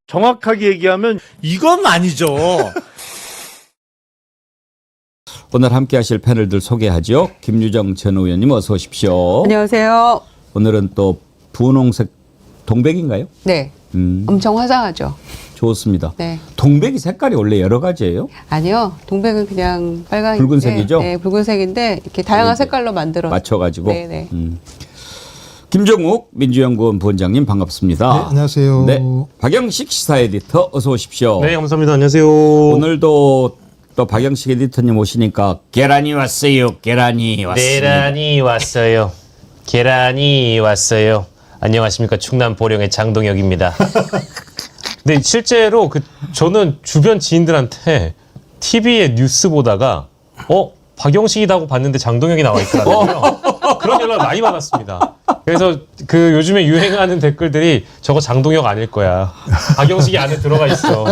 정확하게 얘기하면 이건 아니죠. 오늘 함께 하실 패널들 소개하죠. 김유정 전 의원님 어서 오십시오. 안녕하세요. 오늘은 또 분홍색 동백인가요? 네. 엄청 화사하죠. 좋습니다. 네. 동백이 색깔이 원래 여러 가지예요? 아니요. 동백은 그냥 빨간인데. 붉은색이죠? 네, 붉은색인데 이렇게 다양한 색깔로 만들어. 맞춰가지고. 네네. 김정욱 민주연구원 부원장님 반갑습니다. 네, 안녕하세요. 네, 박영식 시사 에디터 어서 오십시오. 네, 감사합니다. 안녕하세요. 오늘도 또 박영식 에디터님 오시니까 계란이 왔어요. 계란이 왔어요. 계란이 왔어요. 계란이 왔어요. 안녕하십니까. 충남 보령의 장동혁입니다. 근데 실제로 저는 주변 지인들한테 TV에 뉴스 보다가 박영식이라고 봤는데 장동혁이 나와 있더라고요. 그런 연락 많이 받았습니다. 그래서 요즘에 유행하는 댓글들이 저거 장동혁 아닐 거야. 박영식이 안에 들어가 있어.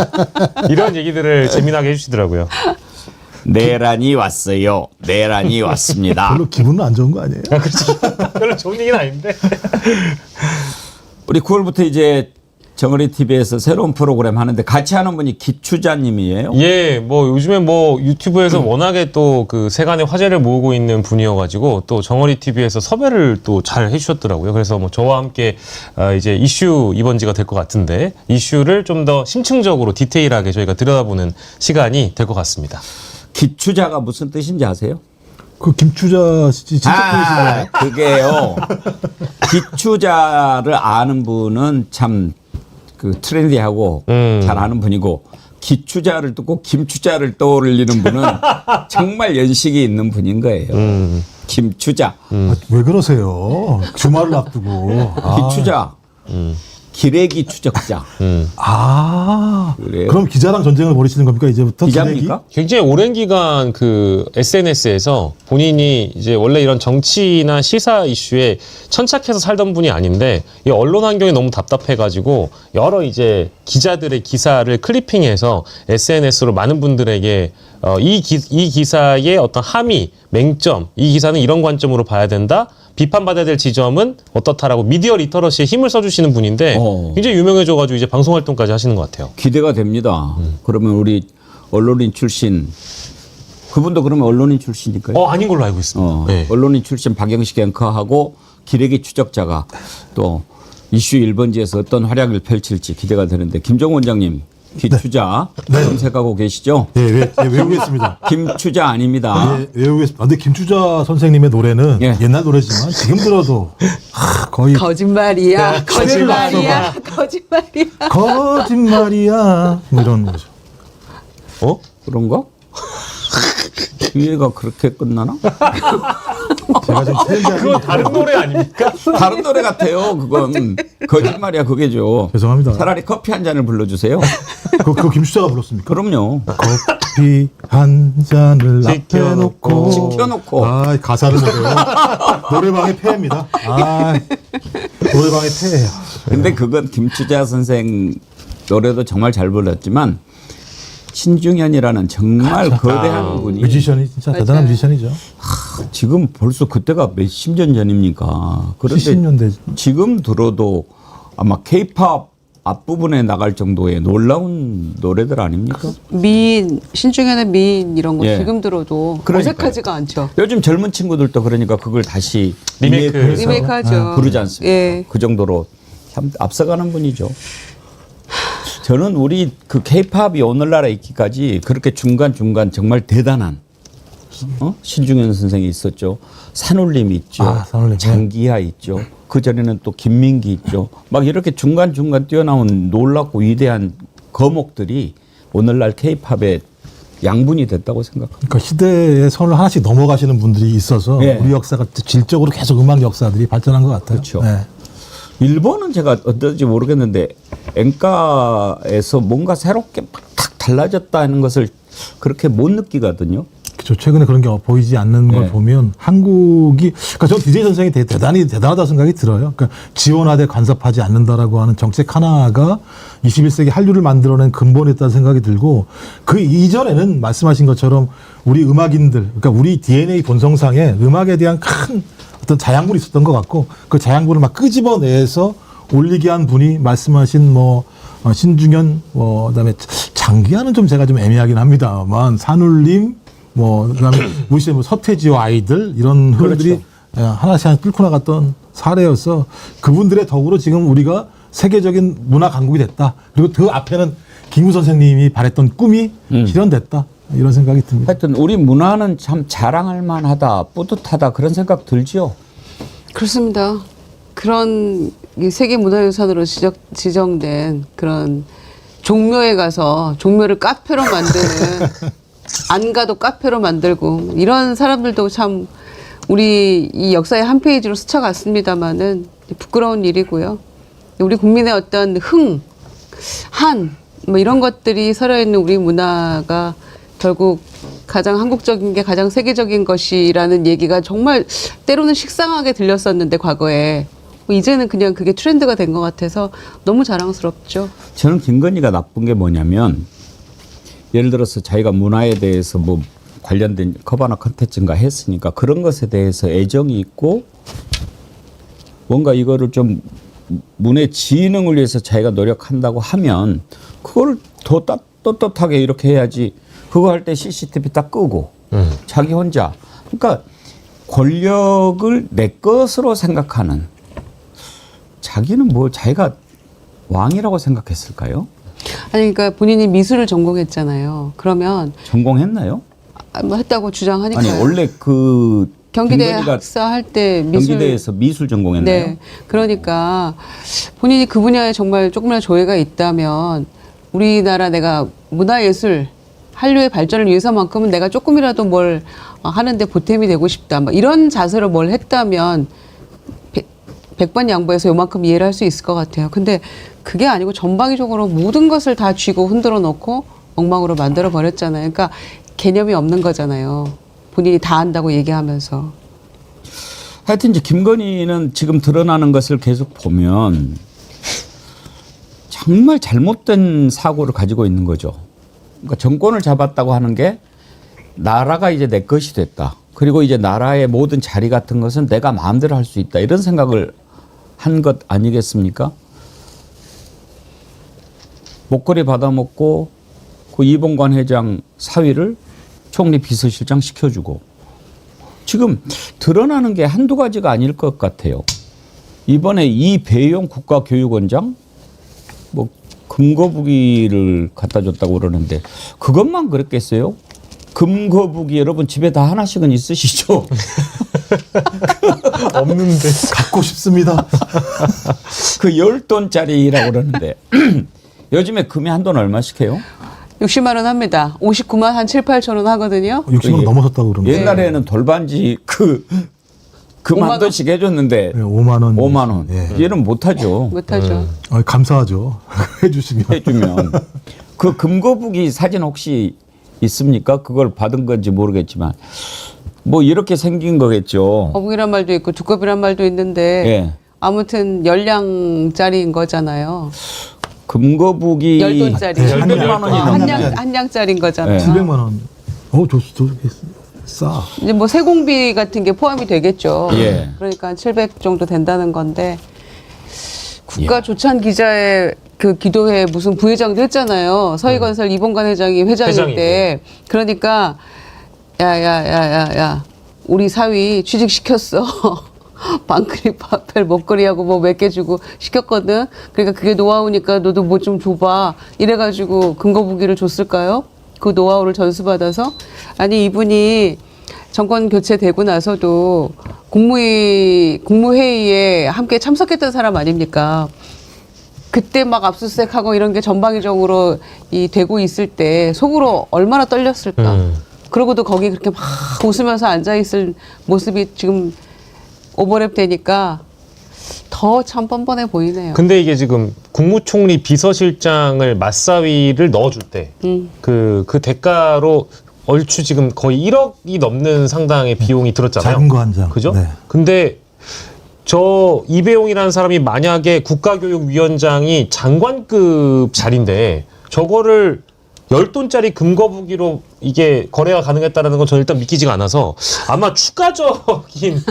이런 얘기들을 재미나게 해주시더라고요. 내란이 왔어요. 내란이 왔습니다. 별로 기분은 안 좋은 거 아니에요? 그렇죠. 별로 좋은 얘기는 아닌데. 우리 9월부터 이제 정어리 TV에서 새로운 프로그램 하는데 같이 하는 분이 기추자님이에요. 예, 요즘에 유튜브에서 워낙에 또 세간의 화제를 모으고 있는 분이어가지고 또 정어리 TV에서 섭외를 또 잘 해주셨더라고요. 그래서 저와 함께 이제 이슈 이번지가 될 것 같은데 이슈를 좀 더 심층적으로 디테일하게 저희가 들여다보는 시간이 될 것 같습니다. 기추자가 무슨 뜻인지 아세요? 그 김추자 진짜 그게요. 기추자를 아는 분은 참 트렌디하고 잘 아는 분이고 기추자를 듣고 김추자를 떠올리는 분은 정말 연식이 있는 분인 거예요. 김추자. 왜 그러세요? 주말을 앞두고. 기추자. 기레기 추적자. 그래요? 그럼 기자랑 전쟁을 벌이시는 겁니까 이제부터? 기자입니까? 굉장히 오랜 기간 SNS에서 본인이 이제 원래 이런 정치나 시사 이슈에 천착해서 살던 분이 아닌데 이 언론 환경이 너무 답답해가지고 여러 이제 기자들의 기사를 클리핑해서 SNS로 많은 분들에게 이 기사의 어떤 함의, 맹점, 이 기사는 이런 관점으로 봐야 된다. 비판받아야 될 지점은 어떻다라고 미디어 리터러시에 힘을 써주시는 분인데 굉장히 유명해져가지고 이제 방송 활동까지 하시는 것 같아요. 기대가 됩니다. 그러면 우리 언론인 출신 그분도 그러면 언론인 출신일까요? 아닌 걸로 알고 있습니다. 네. 언론인 출신 박영식 앵커하고 기레기 추적자가 또 이슈 1번지에서 어떤 활약을 펼칠지 기대가 되는데 김정우 원장님 기추자 검색하고 계시죠? 네, 외우겠습니다. 김추자 아닙니다. 네, 외우겠습니다. 근데 김추자 선생님의 노래는 옛날 노래지만 지금 들어도 거의 거짓말이야. 거짓말이야. 거짓말이야. 거짓말이야. 뭐 이런 거죠. 그런가? 뒤에가 그렇게 끝나나? 제가 좀 그건 다른 노래 아닙니까? 다른 노래 같아요. 그건 거짓말이야 그게죠. 죄송합니다. 차라리 커피 한 잔을 불러주세요. 그거 김추자가 불렀습니까? 그럼요. 커피 한 잔을 앞에 놓고 지켜놓고. 가사를 모르요 노래방의 폐해입니다. 노래방의 폐해예요. 근데 그건 김추자 선생 노래도 정말 잘 불렀지만 신중현이라는 정말 거대한 분이 뮤지션이 진짜 대단한 뮤지션이죠. 지금 벌써 그때가 몇십 년 전입니까? 그런데 70년대. 지금 들어도 아마 케이팝 앞부분에 나갈 정도의 놀라운 노래들 아닙니까? 미인, 신중현의 미인 이런 거 예. 지금 들어도 그러니까요. 어색하지가 않죠. 요즘 젊은 친구들도 그러니까 그걸 다시 리메이크해서. 리메이크하죠. 부르지 않습니까? 예. 그 정도로 참 앞서가는 분이죠. 저는 우리 케이팝이 오늘날에 있기까지 그렇게 중간중간 정말 대단한 신중현 선생이 있었죠. 산울림이 있죠. 산울림. 장기하 있죠. 그 전에는 또 김민기 있죠. 막 이렇게 중간중간 뛰어나온 놀랍고 위대한 거목들이 오늘날 케이팝의 양분이 됐다고 생각합니다. 그러니까 시대의 선을 하나씩 넘어가시는 분들이 있어서 우리 역사가 질적으로 계속 음악 역사들이 발전한 것 같아요. 그렇죠. 일본은 제가 어떨지 모르겠는데 엔카에서 뭔가 새롭게 탁 달라졌다는 것을 그렇게 못 느끼거든요. 그렇죠. 최근에 그런 게 보이지 않는 걸 보면 한국이 그러니까 저 DJ 선생이 대단하다 생각이 들어요. 그러니까 지원하되 간섭하지 않는다라고 하는 정책 하나가 21세기 한류를 만들어낸 근본이었다는 생각이 들고 그 이전에는 말씀하신 것처럼 우리 음악인들 그러니까 우리 DNA 본성상에 음악에 대한 큰 어떤 자양분이 있었던 것 같고 그 자양분을 막 끄집어내서 올리게 한 분이 말씀하신 신중현, 그다음에 장기하는 좀 제가 좀 애매하긴 합니다만 산울림, 그다음에 무시해 서태지와 아이들 이런 흐름들이 하나씩 끌고 나갔던 사례여서 그분들의 덕으로 지금 우리가 세계적인 문화 강국이 됐다. 그리고 그 앞에는 김구 선생님이 바랬던 꿈이 실현됐다. 이런 생각이 듭니다. 하여튼 우리 문화는 참 자랑할 만하다, 뿌듯하다 그런 생각 들죠. 그렇습니다. 그런 이 세계문화유산으로 지정된 그런 종묘에 가서 종묘를 카페로 만드는 안 가도 카페로 만들고 이런 사람들도 참 우리 이 역사의 한 페이지로 스쳐갔습니다마는 부끄러운 일이고요. 우리 국민의 어떤 뭐 이런 것들이 살아있는 우리 문화가 결국 가장 한국적인 게 가장 세계적인 것이라는 얘기가 정말 때로는 식상하게 들렸었는데 과거에 이제는 그냥 그게 트렌드가 된 것 같아서 너무 자랑스럽죠. 저는 김건희가 나쁜 게 뭐냐면 예를 들어서 자기가 문화에 대해서 뭐 관련된 커버나 컨텐츠인가 했으니까 그런 것에 대해서 애정이 있고 뭔가 이거를 좀 문의 진흥을 위해서 자기가 노력한다고 하면 그걸 더 떳떳하게 이렇게 해야지. 그거 할 때 CCTV 딱 끄고 자기 혼자. 그러니까 권력을 내 것으로 생각하는 자기는 뭐 자기가 왕이라고 생각했을까요? 아니 그러니까 본인이 미술을 전공했잖아요. 그러면 전공했나요? 뭐 했다고 주장하니까요. 아니 원래 그 경기대 김건희가 학사할 때 미술 경기대에서 미술 전공했나요? 네. 그러니까 본인이 그 분야에 정말 조금이라도 조예가 있다면 우리나라 내가 문화예술 한류의 발전을 위해서만큼은 내가 조금이라도 뭘 하는데 보탬이 되고 싶다. 뭐 이런 자세로 뭘 했다면 100번 양보해서 요만큼 이해를 할 수 있을 것 같아요. 근데 그게 아니고 전방위적으로 모든 것을 다 쥐고 흔들어 놓고 엉망으로 만들어 버렸잖아요. 그러니까 개념이 없는 거잖아요. 본인이 다 안다고 얘기하면서. 하여튼 이제 김건희는 지금 드러나는 것을 계속 보면 정말 잘못된 사고를 가지고 있는 거죠. 그러니까 정권을 잡았다고 하는 게 나라가 이제 내 것이 됐다. 그리고 이제 나라의 모든 자리 같은 것은 내가 마음대로 할 수 있다. 이런 생각을 한 것 아니겠습니까? 목걸이 받아먹고 그 이봉관 회장 사위를 총리 비서실장 시켜주고 지금 드러나는 게 한두 가지가 아닐 것 같아요. 이번에 이배용 국가교육원장 뭐 금거북이를 갖다 줬다고 그러는데 그것만 그랬겠어요? 금거북이 여러분 집에 다 하나씩은 있으시죠? 없는데. 갖고 싶습니다. 그 10돈짜리라고 그러는데 요즘에 금이 한 돈 얼마씩 해요? 60만 원 합니다. 59만 한 7, 8천 원 하거든요. 60만 원 넘어섰다고 그러는데. 옛날에는 돌반지 금 5만 한 돈씩 해줬는데 네, 5만 원. 5만 원. 예. 얘는 못하죠. 못하죠. 감사하죠. 해주시면. 해주면. 그 금거북이 사진 혹시 있습니까? 그걸 받은 건지 모르겠지만 뭐 이렇게 생긴 거겠죠. 거북이란 말도 있고 두꺼비란 말도 있는데 예. 아무튼 열량짜리인 거잖아요. 금거북이 10돈짜리. 10만 원이 넘는데 한 냥짜리인 거잖아요. 네. 700만 원. 싸. 이제 뭐 세공비 같은 게 포함이 되겠죠. 예. 그러니까 700 정도 된다는 건데 국가조찬 기자의 그 기도회 무슨 부회장도 했잖아요. 서희건설 이봉관 회장이 회장일 때. 그러니까 야 우리 사위 취직시켰어. 방크립 파펠 목걸이하고 뭐 몇 개 주고 시켰거든. 그러니까 그게 노하우니까 너도 뭐 좀 줘봐. 이래가지고 금거북이를 줬을까요? 그 노하우를 전수받아서? 아니 이분이 정권 교체되고 나서도 국무회의에 함께 참석했던 사람 아닙니까? 그때 막 압수수색하고 이런 게 전방위적으로 되고 있을 때 속으로 얼마나 떨렸을까? 그러고도 거기 그렇게 막 웃으면서 앉아있을 모습이 지금 오버랩 되니까 더 참 뻔뻔해 보이네요. 근데 이게 지금 국무총리 비서실장을 맞사위를 넣어줄 때 그 대가로 얼추 지금 거의 1억이 넘는 상당의 비용이 들었잖아요. 작은 거 한 장. 그죠? 네. 근데 저 이배용이라는 사람이 만약에 국가교육위원장이 장관급 자리인데 저거를 10돈짜리 금거북이로 이게 거래가 가능했다라는 건 저는 일단 믿기지가 않아서 아마 추가적인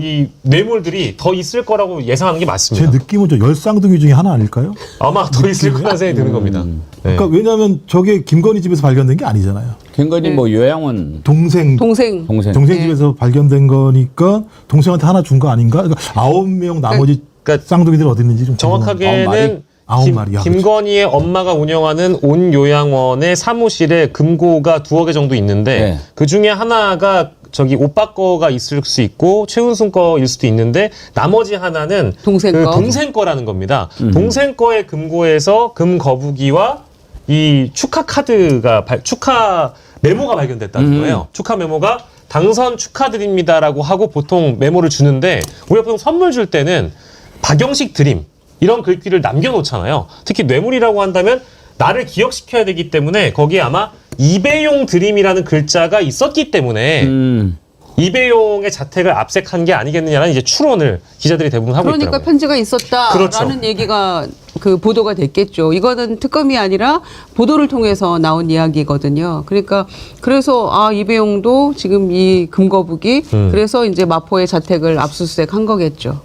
이 뇌물들이 더 있을 거라고 예상하는 게 제 맞습니다. 느낌은 저 열쌍둥이 중에 하나 아닐까요? 아마 더 있을 거라는 생각이 드는 겁니다. 네. 그러니까 왜냐하면 저게 김건희 집에서 발견된 게 아니잖아요. 김건희 뭐 요양원 동생 동생. 동생. 동생 집에서 발견된 거니까 동생한테 하나 준 거 아닌가? 그러니까 9명 나머지 그러니까 쌍둥이들 어디 있는지 좀 정확하게는 아홉 마리야, 김건희의 엄마가 운영하는 온 요양원의 사무실에 금고가 2억 개 정도 있는데 네. 그 중에 하나가 저기 오빠 거가 있을 수 있고 최은순 거일 수도 있는데 나머지 하나는 동생 그 거. 동생 거라는 겁니다. 동생 거의 금고에서 금 거북이와 이 축하 카드가 축하 메모가 발견됐다는 거예요. 축하 메모가 당선 축하드립니다라고 하고 보통 메모를 주는데 우리가 보통 선물 줄 때는 박영식 드림 이런 글귀를 남겨놓잖아요. 특히 뇌물이라고 한다면 나를 기억시켜야 되기 때문에 거기에 아마 이배용 드림이라는 글자가 있었기 때문에 이배용의 자택을 압색한 게 아니겠느냐는 이제 추론을 기자들이 대부분 하고 그러니까 있더라고요. 편지가 있었다라는 그렇죠. 얘기가 그 보도가 됐겠죠. 이거는 특검이 아니라 보도를 통해서 나온 이야기거든요. 그러니까 그래서 이배용도 지금 이 금거북이 그래서 이제 마포의 자택을 압수수색한 거겠죠.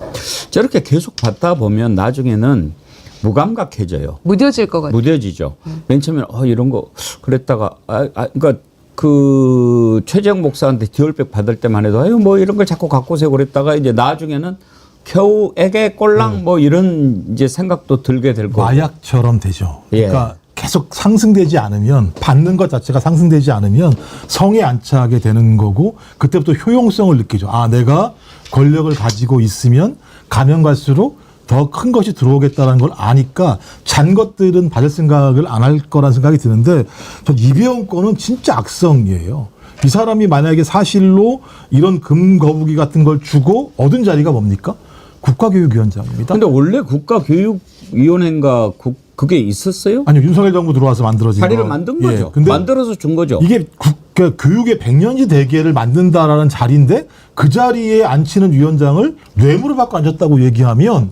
저렇게 계속 받다 보면 나중에는 무감각해져요. 무뎌질 것 같아요. 무뎌지죠. 맨 처음에는 이런 거 그랬다가 그러니까 그 최재형 목사한테 디올백 받을 때만 해도 아유 뭐 이런 걸 자꾸 갖고 오세요 그랬다가 이제 나중에는 겨우 애게 꼴랑 뭐 이런 이제 생각도 들게 될 거고. 마약처럼 되죠. 예. 그러니까 계속 상승되지 않으면 받는 것 자체가 상승되지 않으면 성에 안차게 되는 거고 그때부터 효용성을 느끼죠. 내가 권력을 가지고 있으면 가면 갈수록 더 큰 것이 들어오겠다는 걸 아니까 잔 것들은 받을 생각을 안 할 거라는 생각이 드는데 전 이배용 거는 진짜 악성이에요. 이 사람이 만약에 사실로 이런 금거북이 같은 걸 주고 얻은 자리가 뭡니까? 국가교육위원장입니다. 근데 원래 국가교육위원회인가 그게 있었어요? 아니요, 윤석열 정부 들어와서 만들어진 자리를 거. 만든 예, 거죠. 근데 만들어서 준 거죠. 이게 교육의 백년지 대계를 만든다라는 자리인데 그 자리에 앉히는 위원장을 뇌물을 받고 앉았다고 얘기하면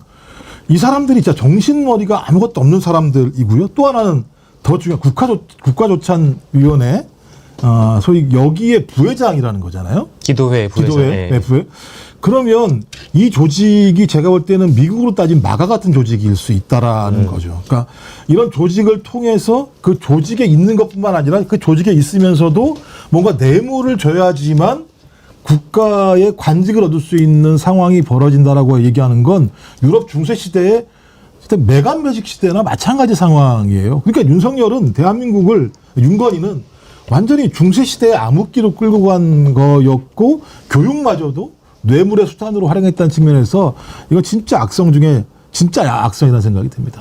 이 사람들이 진짜 정신머리가 아무것도 없는 사람들이고요. 또 하나는 더 중요한 국가조찬위원회, 소위 여기에 부회장이라는 거잖아요. 기도회 부회장. 기도회, 네, 부회. 그러면 이 조직이 제가 볼 때는 미국으로 따진 마가 같은 조직일 수 있다라는 거죠. 그러니까 이런 조직을 통해서 그 조직에 있는 것뿐만 아니라 그 조직에 있으면서도 뭔가 뇌물을 줘야지만 국가의 관직을 얻을 수 있는 상황이 벌어진다라고 얘기하는 건 유럽 중세 시대의 매간 매직 시대나 마찬가지 상황이에요. 그러니까 윤석열은 윤건희는 완전히 중세 시대의 암흑기로 끌고 간 거였고 교육마저도 뇌물의 수단으로 활용했다는 측면에서 이건 진짜 악성 중에 진짜 악성이라는 생각이 듭니다.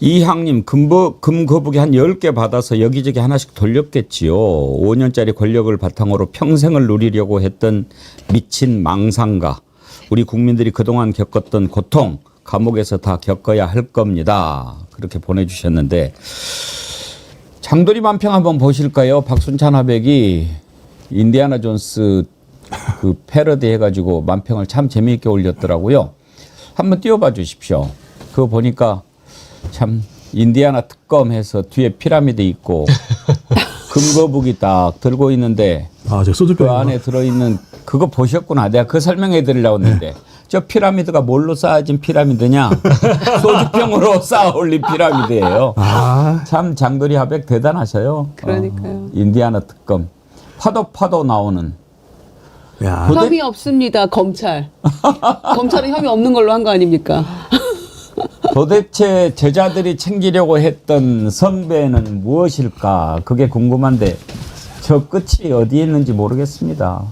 이항님 금거북이 한 10개 받아서 여기저기 하나씩 돌렸겠지요. 5년짜리 권력을 바탕으로 평생을 누리려고 했던 미친 망상가. 우리 국민들이 그동안 겪었던 고통 감옥에서 다 겪어야 할 겁니다. 그렇게 보내주셨는데 장도리 만평 한번 보실까요? 박순찬 하백이 인디아나 존스 그 패러디 해가지고 만평을 참 재미있게 올렸더라고요. 한번 띄워봐 주십시오. 그거 보니까 참 인디아나 특검해서 뒤에 피라미드 있고 금거북이 딱 들고 있는데 저 소주병 그 안에 들어있는 그거 보셨구나. 내가 그 설명해 드리려고 했는데 저 피라미드가 뭘로 쌓아진 피라미드냐? 소주병으로 쌓아 올린 피라미드예요. 참 장도리 하백 대단하셔요. 그러니까요. 인디아나 특검 파도 나오는. 야. 혐의 없습니다. 검찰은 혐의 없는 걸로 한 거 아닙니까? 도대체 제자들이 챙기려고 했던 선배는 무엇일까? 그게 궁금한데 저 끝이 어디에 있는지 모르겠습니다.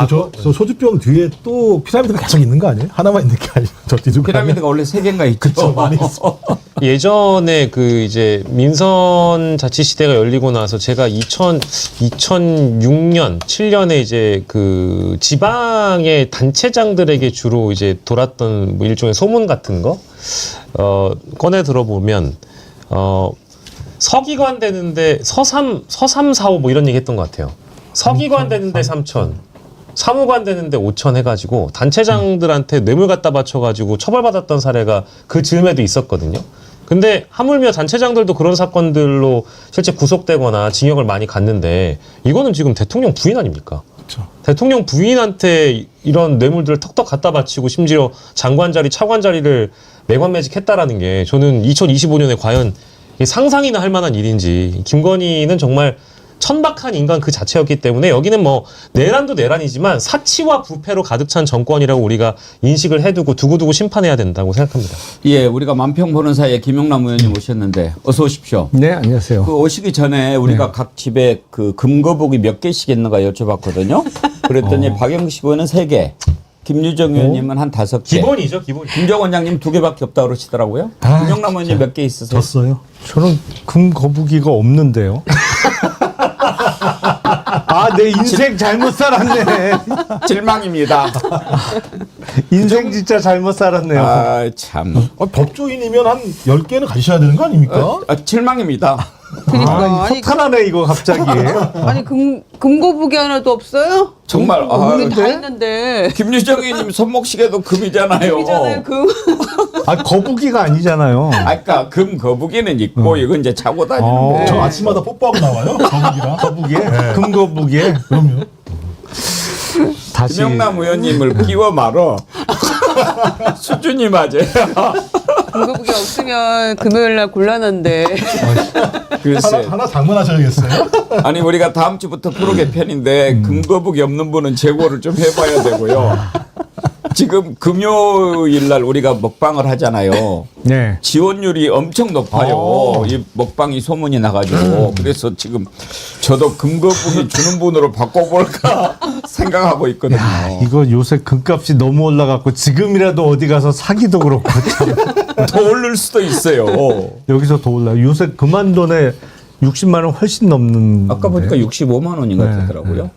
저 소주병 뒤에 또 피라미드가 계속 있는 거 아니에요? 하나만 있는 게 아니에요. 저 뒤로 피라미드가 원래 3개인가 있죠. 그쵸, 많이 있어. 예전에 그 이제 민선 자치 시대가 열리고 나서 제가 2006년, 7년에 이제 그 지방의 단체장들에게 주로 이제 돌았던 뭐 일종의 소문 같은 거, 꺼내 들어보면, 서기관 되는데 서삼사오 뭐 이런 얘기 했던 것 같아요. 서기관 되는데 3천. 사무관 되는데 5천 해가지고 단체장들한테 뇌물 갖다 바쳐가지고 처벌받았던 사례가 그 즈음에도 있었거든요. 근데 하물며 단체장들도 그런 사건들로 실제 구속되거나 징역을 많이 갔는데 이거는 지금 대통령 부인 아닙니까? 그렇죠. 대통령 부인한테 이런 뇌물들을 턱턱 갖다 바치고 심지어 장관 자리, 차관 자리를 매관매직했다라는 게 저는 2025년에 과연 이게 상상이나 할 만한 일인지. 김건희는 정말 천박한 인간 그 자체였기 때문에 여기는 뭐 내란도 내란이지만 사치와 부패로 가득 찬 정권이라고 우리가 인식을 해두고 두고두고 심판해야 된다고 생각합니다. 예, 우리가 만평 보는 사이에 김영남 의원님 오셨는데 어서 오십시오. 네, 안녕하세요. 그 오시기 전에 우리가 각 집에 그 금거북이 몇 개씩 있는가 여쭤봤거든요. 그랬더니 박영식 의원은 3개, 김유정 의원님은 한 5개. 기본이죠, 기본. 김정 원장님 2개밖에 없다고 그러시더라고요. 김영남 의원님 몇 개 있으세요? 졌어요. 저는 금거북이가 없는데요. 아, 내 인생 잘못 살았네. 실망입니다. 인생 진짜 잘못 살았네요. 아, 참. 법조인이면 한 10개는 가지셔야 되는 거 아닙니까? 실망입니다. 그러니까 아니, 허탈하네 이거 갑자기. 아니 금고북이 하나도 없어요? 정말 우리 다 있는데. 김유정 의원님 손목시계도 금이잖아요. 금이잖아요, 금. 아, 거북이가 아니잖아요. 아까 금 거북이는 있고 이건 이제 차고 다니는데. 저 아침마다 뽀뽀하고 나와요. 거북이랑. 거북이에? 금거북이에? 그럼요. 다시. 김영남 의원님을 끼워 말어. 수준이 맞아요. 금고북이 없으면 금요일날 곤란한데. 글쎄. 하나 장만하셔야겠어요. 아니 우리가 다음 주부터 프로 개편인데 금거북이 없는 분은 재고를 좀 해봐야 되고요. 지금 금요일 날 우리가 먹방을 하잖아요. 네. 지원율이 엄청 높아요. 이 먹방이 소문이 나가지고 그래서 지금 저도 금거북이 주는 분으로 바꿔볼까 생각하고 있거든요. 이거 요새 금값이 너무 올라갔고 지금이라도 어디 가서 사기도 그렇고 참. 더 오를 수도 있어요. 여기서 더 올라. 요새 그만 돈에 60만 원 훨씬 넘는. 아까 보니까 65만 원인가 되더라고요.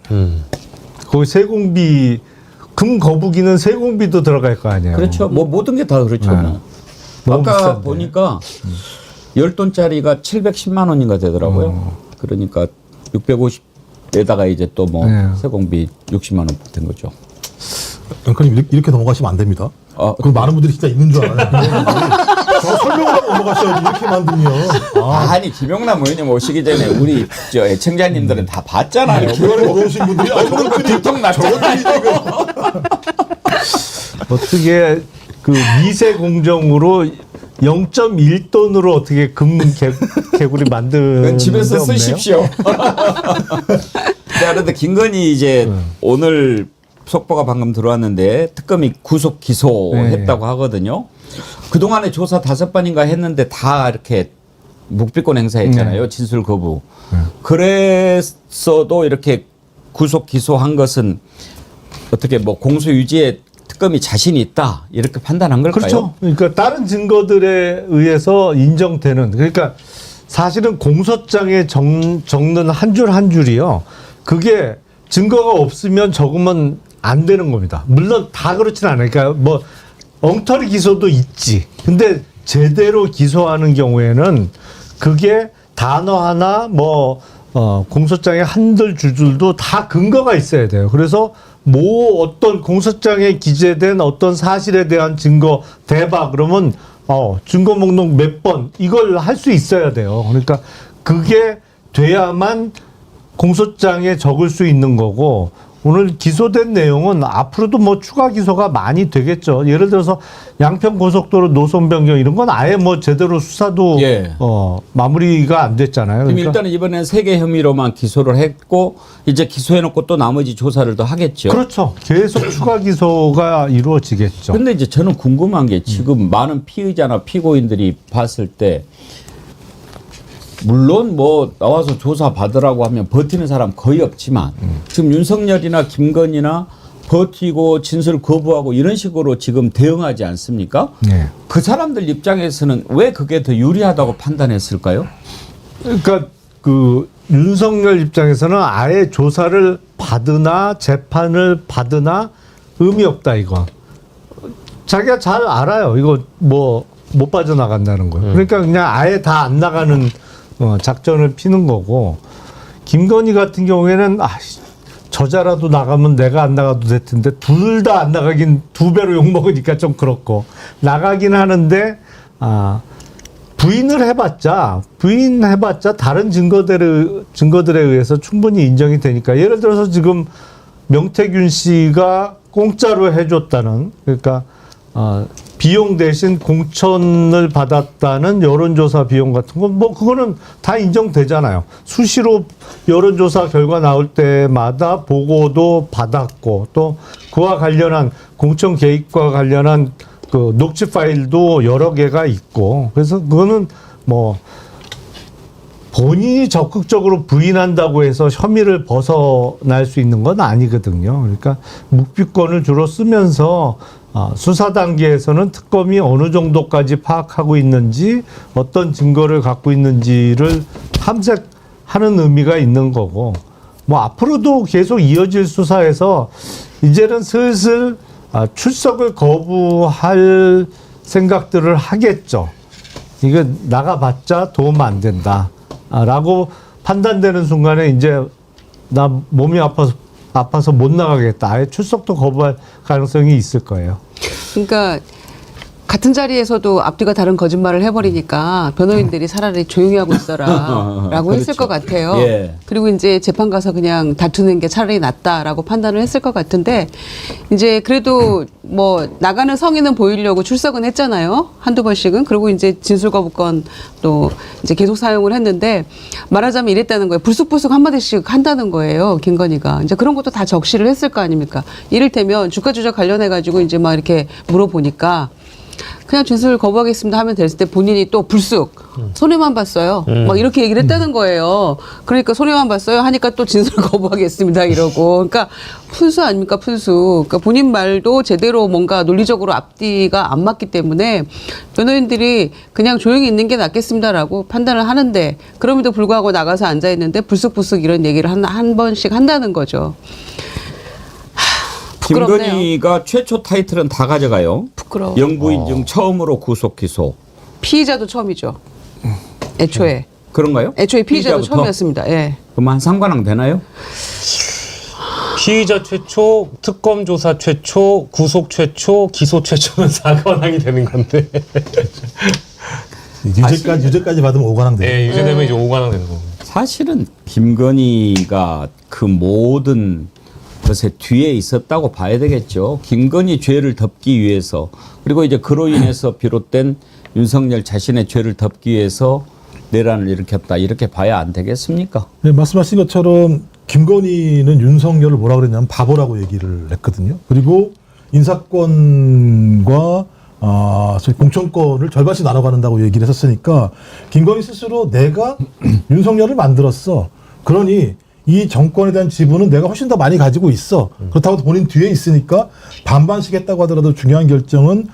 거기 세공비 금거북이는 세공비도 들어갈 거 아니에요. 그렇죠. 뭐 모든 게 다 그렇죠. 뭐. 너무 아까 비싼데. 보니까 10돈짜리가 710만 원인가 되더라고요. 그러니까 650에다가 이제 또 뭐 네. 세공비 60만 원 된 거죠. 영카님 이렇게 넘어가시면 안 됩니다. 그럼 많은 분들이 진짜 있는 줄 알아요. 저 설명하고 넘어가셔야지 이렇게 만들면. 아니 김영남 의원님 오시기 전에 우리 저 애청자님들은 다 봤잖아요. 기관에 들어오신 분들이 저런 뒷통 났잖아요. 어떻게 그 미세 공정으로 0.1돈으로 어떻게 개구리 만드는 그건 집에서 데 없네요? 쓰십시오. 자, 그런데 김건희 이제 오늘 속보가 방금 들어왔는데 특검이 구속 기소했다고 하거든요. 그동안에 조사 5번인가 했는데 다 이렇게 묵비권 행사했잖아요. 진술 거부. 그랬어도 이렇게 구속 기소한 것은 어떻게 뭐 공소 유지에 특검이 자신이 있다 이렇게 판단한 걸까요? 그렇죠. 그러니까 다른 증거들에 의해서 인정되는, 그러니까 사실은 공소장에 적는 한 줄 한 줄이요. 그게 증거가 없으면 적으면 안 되는 겁니다. 물론 다 그렇진 않아요. 그러니까 뭐 엉터리 기소도 있지. 근데 제대로 기소하는 경우에는 그게 단어 하나 뭐 공소장에 한들 줄도 다 근거가 있어야 돼요. 그래서 뭐 어떤 공소장에 기재된 어떤 사실에 대한 증거 대박 그러면 증거 목록 몇 번 이걸 할 수 있어야 돼요. 그러니까 그게 돼야만 공소장에 적을 수 있는 거고, 오늘 기소된 내용은 앞으로도 뭐 추가 기소가 많이 되겠죠. 예를 들어서 양평 고속도로 노선 변경 이런 건 아예 뭐 제대로 수사도 예. 마무리가 안 됐잖아요. 그럼 그러니까 일단은 이번엔 3개 혐의로만 기소를 했고 이제 기소해놓고 또 나머지 조사를 더 하겠죠. 그렇죠. 계속 추가 기소가 이루어지겠죠. 근데 이제 저는 궁금한 게 지금 많은 피의자나 피고인들이 봤을 때 물론 뭐 나와서 조사 받으라고 하면 버티는 사람 거의 없지만 지금 윤석열이나 김건희나 버티고 진술 거부하고 이런 식으로 지금 대응하지 않습니까? 네. 그 사람들 입장에서는 왜 그게 더 유리하다고 판단했을까요? 그러니까 그 윤석열 입장에서는 아예 조사를 받으나 재판을 받으나 의미 없다 이거. 자기가 잘 알아요. 이거 뭐 못 빠져나간다는 거. 그러니까 그냥 아예 다 안 나가는 작전을 피는 거고, 김건희 같은 경우에는 저자라도 나가면 내가 안 나가도 될 텐데 둘 다 안 나가긴 2배로 욕먹으니까 좀 그렇고, 나가긴 하는데 부인을 해봤자 다른 증거들에 의해서 충분히 인정이 되니까 예를 들어서 지금 명태균 씨가 공짜로 해줬다는 그러니까 비용 대신 공천을 받았다는 여론조사 비용 같은 건 뭐 그거는 다 인정되잖아요. 수시로 여론조사 결과 나올 때마다 보고도 받았고 또 그와 관련한 공천 개입과 관련한 그 녹취 파일도 여러 개가 있고 그래서 그거는 뭐 본인이 적극적으로 부인한다고 해서 혐의를 벗어날 수 있는 건 아니거든요. 그러니까 묵비권을 주로 쓰면서 수사 단계에서는 특검이 어느 정도까지 파악하고 있는지 어떤 증거를 갖고 있는지를 탐색하는 의미가 있는 거고 뭐 앞으로도 계속 이어질 수사에서 이제는 슬슬 출석을 거부할 생각들을 하겠죠. 이거 나가봤자 도움 안 된다. 라고 판단되는 순간에 이제 나 몸이 아파서 못 나가겠다. 아예 출석도 거부할 가능성이 있을 거예요. 그러니까 같은 자리에서도 앞뒤가 다른 거짓말을 해버리니까 변호인들이 차라리 조용히 하고 있어라라고 했을 것 같아요. 예. 그리고 이제 재판 가서 그냥 다투는 게 차라리 낫다라고 판단을 했을 것 같은데 이제 그래도 뭐 나가는 성의는 보이려고 출석은 했잖아요. 한두 번씩은. 그리고 이제 진술 거부권 또 이제 계속 사용을 했는데 말하자면 이랬다는 거예요. 불쑥불쑥 한마디씩 한다는 거예요. 김건희가. 이제 그런 것도 다 적시를 했을 거 아닙니까? 이를테면 주가 조작 관련해 가지고 이제 막 이렇게 물어보니까 그냥 진술 거부하겠습니다 하면 됐을 때 본인이 또 불쑥 손해만 봤어요. 막 이렇게 얘기를 했다는 거예요. 그러니까 손해만 봤어요 하니까 또 진술 거부하겠습니다 이러고. 그러니까 푼수 아닙니까 푼수. 그러니까 본인 말도 제대로 뭔가 논리적으로 앞뒤가 안 맞기 때문에 변호인들이 그냥 조용히 있는 게 낫겠습니다라고 판단을 하는데 그럼에도 불구하고 나가서 앉아 있는데 불쑥불쑥 이런 얘기를 한 번씩 한다는 거죠. 부끄럽네요. 김건희가 최초 타이틀은 다 가져가요. 부끄러워. 영부인증 처음으로 구속 기소. 피의자도 처음이죠. 애초에. 그런가요? 애초에 피의자도 피의자부터? 처음이었습니다. 예. 그럼 한 상관왕 되나요? 피의자 최초, 특검 조사 최초, 구속 최초, 기소 최초는 4관왕이 되는 건데. 유죄까지 받으면 5관왕 돼요. 네, 유죄되면 이제 5관왕 되는 거고. 사실은 김건희가 그 모든 것의 뒤에 있었다고 봐야 되겠죠. 김건희 죄를 덮기 위해서 그리고 이제 그로 인해서 비롯된 윤석열 자신의 죄를 덮기 위해서 내란을 일으켰다 이렇게 봐야 안 되겠습니까? 네, 말씀하신 것처럼 김건희는 윤석열을 뭐라 그랬냐면 바보라고 얘기를 했거든요. 그리고 인사권과 소위 공천권을 절반씩 나눠가는다고 얘기를 했었으니까 김건희 스스로 내가 윤석열을 만들었어. 그러니 이 정권에 대한 지분은 내가 훨씬 더 많이 가지고 있어. 그렇다고 본인 뒤에 있으니까 반반씩 했다고 하더라도 중요한 결정은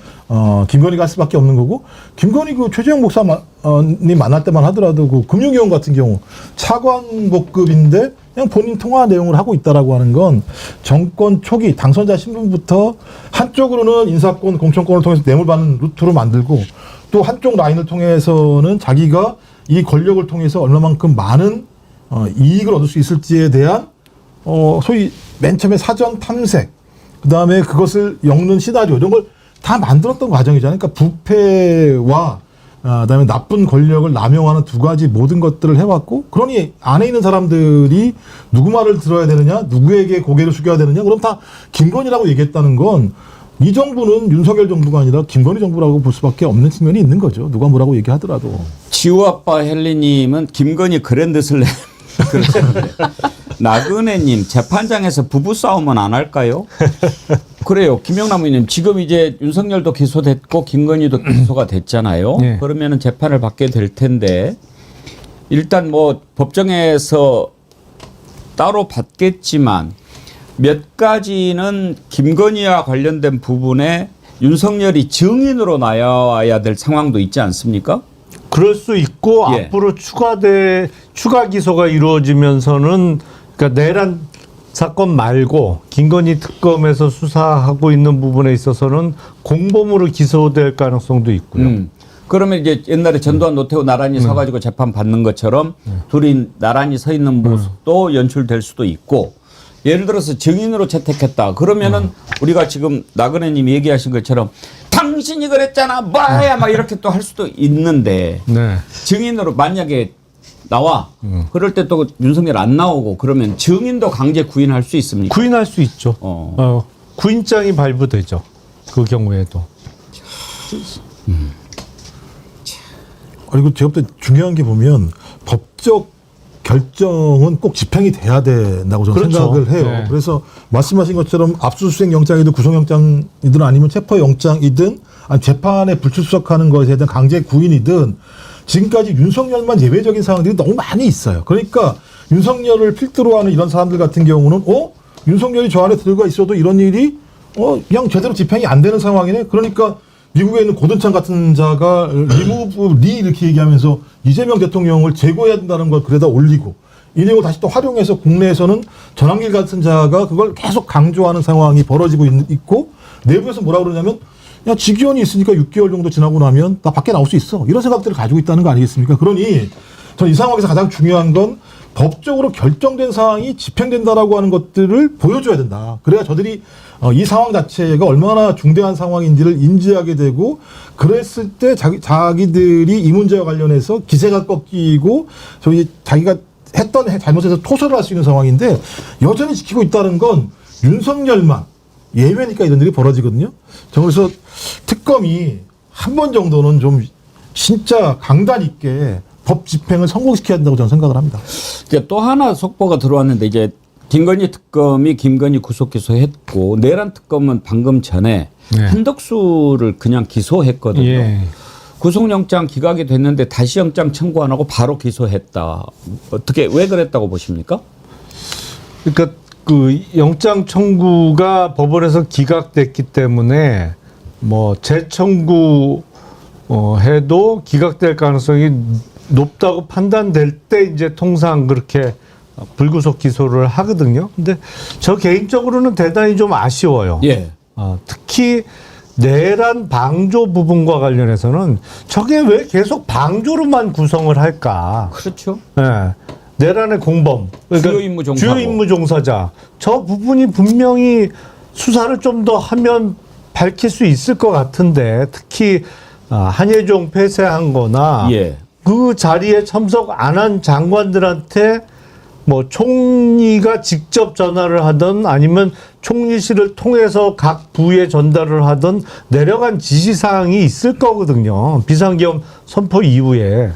김건희가 할 수밖에 없는 거고 김건희 그 최재형 목사님 만날 때만 하더라도 그 금융위원 같은 경우 차관급인데 그냥 본인 통화 내용을 하고 있다라고 하는 건 정권 초기 당선자 신분부터 한쪽으로는 인사권, 공천권을 통해서 뇌물 받는 루트로 만들고 또 한쪽 라인을 통해서는 자기가 이 권력을 통해서 얼마만큼 많은 이익을 얻을 수 있을지에 대한 소위 맨 처음에 사전 탐색 그다음에 그것을 엮는 시나리오 이런 걸 다 만들었던 과정이잖아요. 그러니까 부패와 그다음에 나쁜 권력을 남용하는 두 가지 모든 것들을 해왔고 그러니 안에 있는 사람들이 누구 말을 들어야 되느냐 누구에게 고개를 숙여야 되느냐 그럼 다 김건희라고 얘기했다는 건 이 정부는 윤석열 정부가 아니라 김건희 정부라고 볼 수밖에 없는 측면이 있는 거죠. 누가 뭐라고 얘기하더라도. 지우 아빠 헬리님은 김건희 그랜드슬램 그러시는데 나그네님 재판장에서 부부 싸움은 안 할까요? 그래요. 김영남 의원님 지금 이제 윤석열도 기소됐고 김건희도 기소가 됐잖아요. 네. 그러면은 재판을 받게 될 텐데 일단 뭐 법정에서 따로 받겠지만 몇 가지는 김건희와 관련된 부분에 윤석열이 증인으로 나와야 될 상황도 있지 않습니까? 그럴 수 있고 예. 앞으로 추가 기소가 이루어지면서는 그러니까 내란 사건 말고 김건희 특검에서 수사하고 있는 부분에 있어서는 공범으로 기소될 가능성도 있고요. 그러면 이제 옛날에 전두환 노태우 나란히 서가지고 재판 받는 것처럼 둘이 나란히 서 있는 모습도 연출될 수도 있고 예를 들어서 증인으로 채택했다. 그러면은 우리가 지금 나그네님이 얘기하신 것처럼 당신이 그랬잖아. 뭐야 막 이렇게 또 할 수도 있는데 네. 증인으로 만약에 나와 그럴 때 또 윤석열 안 나오고 그러면 증인도 강제 구인할 수 있습니까? 구인할 수 있죠. 구인장이 발부되죠. 그 경우에도. 그리고 제가 볼 때 중요한 게 보면 법적 결정은 꼭 집행이 돼야 된다고 저는 그렇죠. 생각을 해요. 네. 그래서 말씀하신 것처럼 압수수색 영장이든 구속영장이든 아니면 체포영장이든 아니 재판에 불출석하는 것에 대한 강제 구인이든 지금까지 윤석열만 예외적인 상황들이 너무 많이 있어요. 그러니까 윤석열을 필두로 하는 이런 사람들 같은 경우는 윤석열이 저 안에 들어가 있어도 이런 일이 그냥 제대로 집행이 안 되는 상황이네. 그러니까 미국에 있는 고든찬 같은 자가 리무브 리 이렇게 얘기하면서 이재명 대통령을 제거해야 된다는 걸 그래다 올리고 이 내용을 다시 또 활용해서 국내에서는 전환길 같은 자가 그걸 계속 강조하는 상황이 벌어지고 있고 내부에서 뭐라고 그러냐면 야 직위원이 있으니까 6개월 정도 지나고 나면 나 밖에 나올 수 있어. 이런 생각들을 가지고 있다는 거 아니겠습니까? 그러니 저는 이 상황에서 가장 중요한 건 법적으로 결정된 사항이 집행된다라고 하는 것들을 보여줘야 된다. 그래야 저들이 이 상황 자체가 얼마나 중대한 상황인지를 인지하게 되고 그랬을 때 자기들이 이 문제와 관련해서 기세가 꺾이고 자기가 했던 잘못에서 토설을 할 수 있는 상황인데 여전히 지키고 있다는 건 윤석열만 예외니까 이런 일이 벌어지거든요. 저는 그래서 특검이 한 번 정도는 좀 진짜 강단 있게 법 집행을 성공시켜야 된다고 저는 생각을 합니다. 이제 또 하나 속보가 들어왔는데 이제 김건희 특검이 김건희 구속 기소했고 내란 특검은 방금 전에 한덕수를 그냥 기소했거든요. 예. 구속영장 기각이 됐는데 다시 영장 청구 안 하고 바로 기소했다. 어떻게 왜 그랬다고 보십니까? 그러니까 그 영장 청구가 법원에서 기각됐기 때문에 뭐 재청구 해도 기각될 가능성이 높다고 판단될 때 이제 통상 그렇게 불구속 기소를 하거든요. 근데 저 개인적으로는 대단히 좀 아쉬워요. 예. 특히 내란 방조 부분과 관련해서는 저게 왜 계속 방조로만 구성을 할까? 그렇죠. 네. 내란의 공범, 그러니까 주요 임무 종사고. 주요 임무 종사자. 저 부분이 분명히 수사를 좀 더 하면 밝힐 수 있을 것 같은데 특히 한예종 폐쇄한 거나 예. 그 자리에 참석 안 한 장관들한테 뭐 총리가 직접 전화를 하든 아니면 총리실을 통해서 각 부에 전달을 하든 내려간 지시사항이 있을 거거든요. 비상계엄 선포 이후에.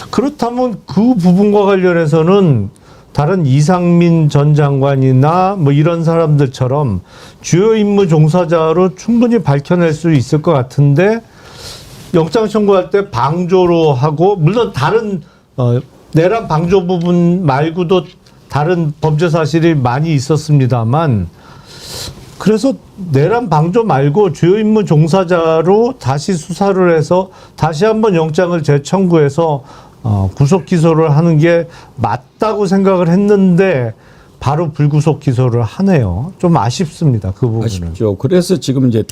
그렇다면 그 부분과 관련해서는 다른 이상민 전 장관이나 뭐 이런 사람들처럼 주요 임무 종사자로 충분히 밝혀낼 수 있을 것 같은데 영장 청구할 때 방조로 하고 물론 다른 내란 방조 부분 말고도 다른 범죄 사실이 많이 있었습니다만 그래서 내란 방조 말고 주요 임무 종사자로 다시 수사를 해서 다시 한번 영장을 재청구해서 구속 기소를 하는 게 맞다고 생각을 했는데 바로 불구속 기소를 하네요. 좀 아쉽습니다. 그 부분은. 아쉽죠. 그래서 지금 이제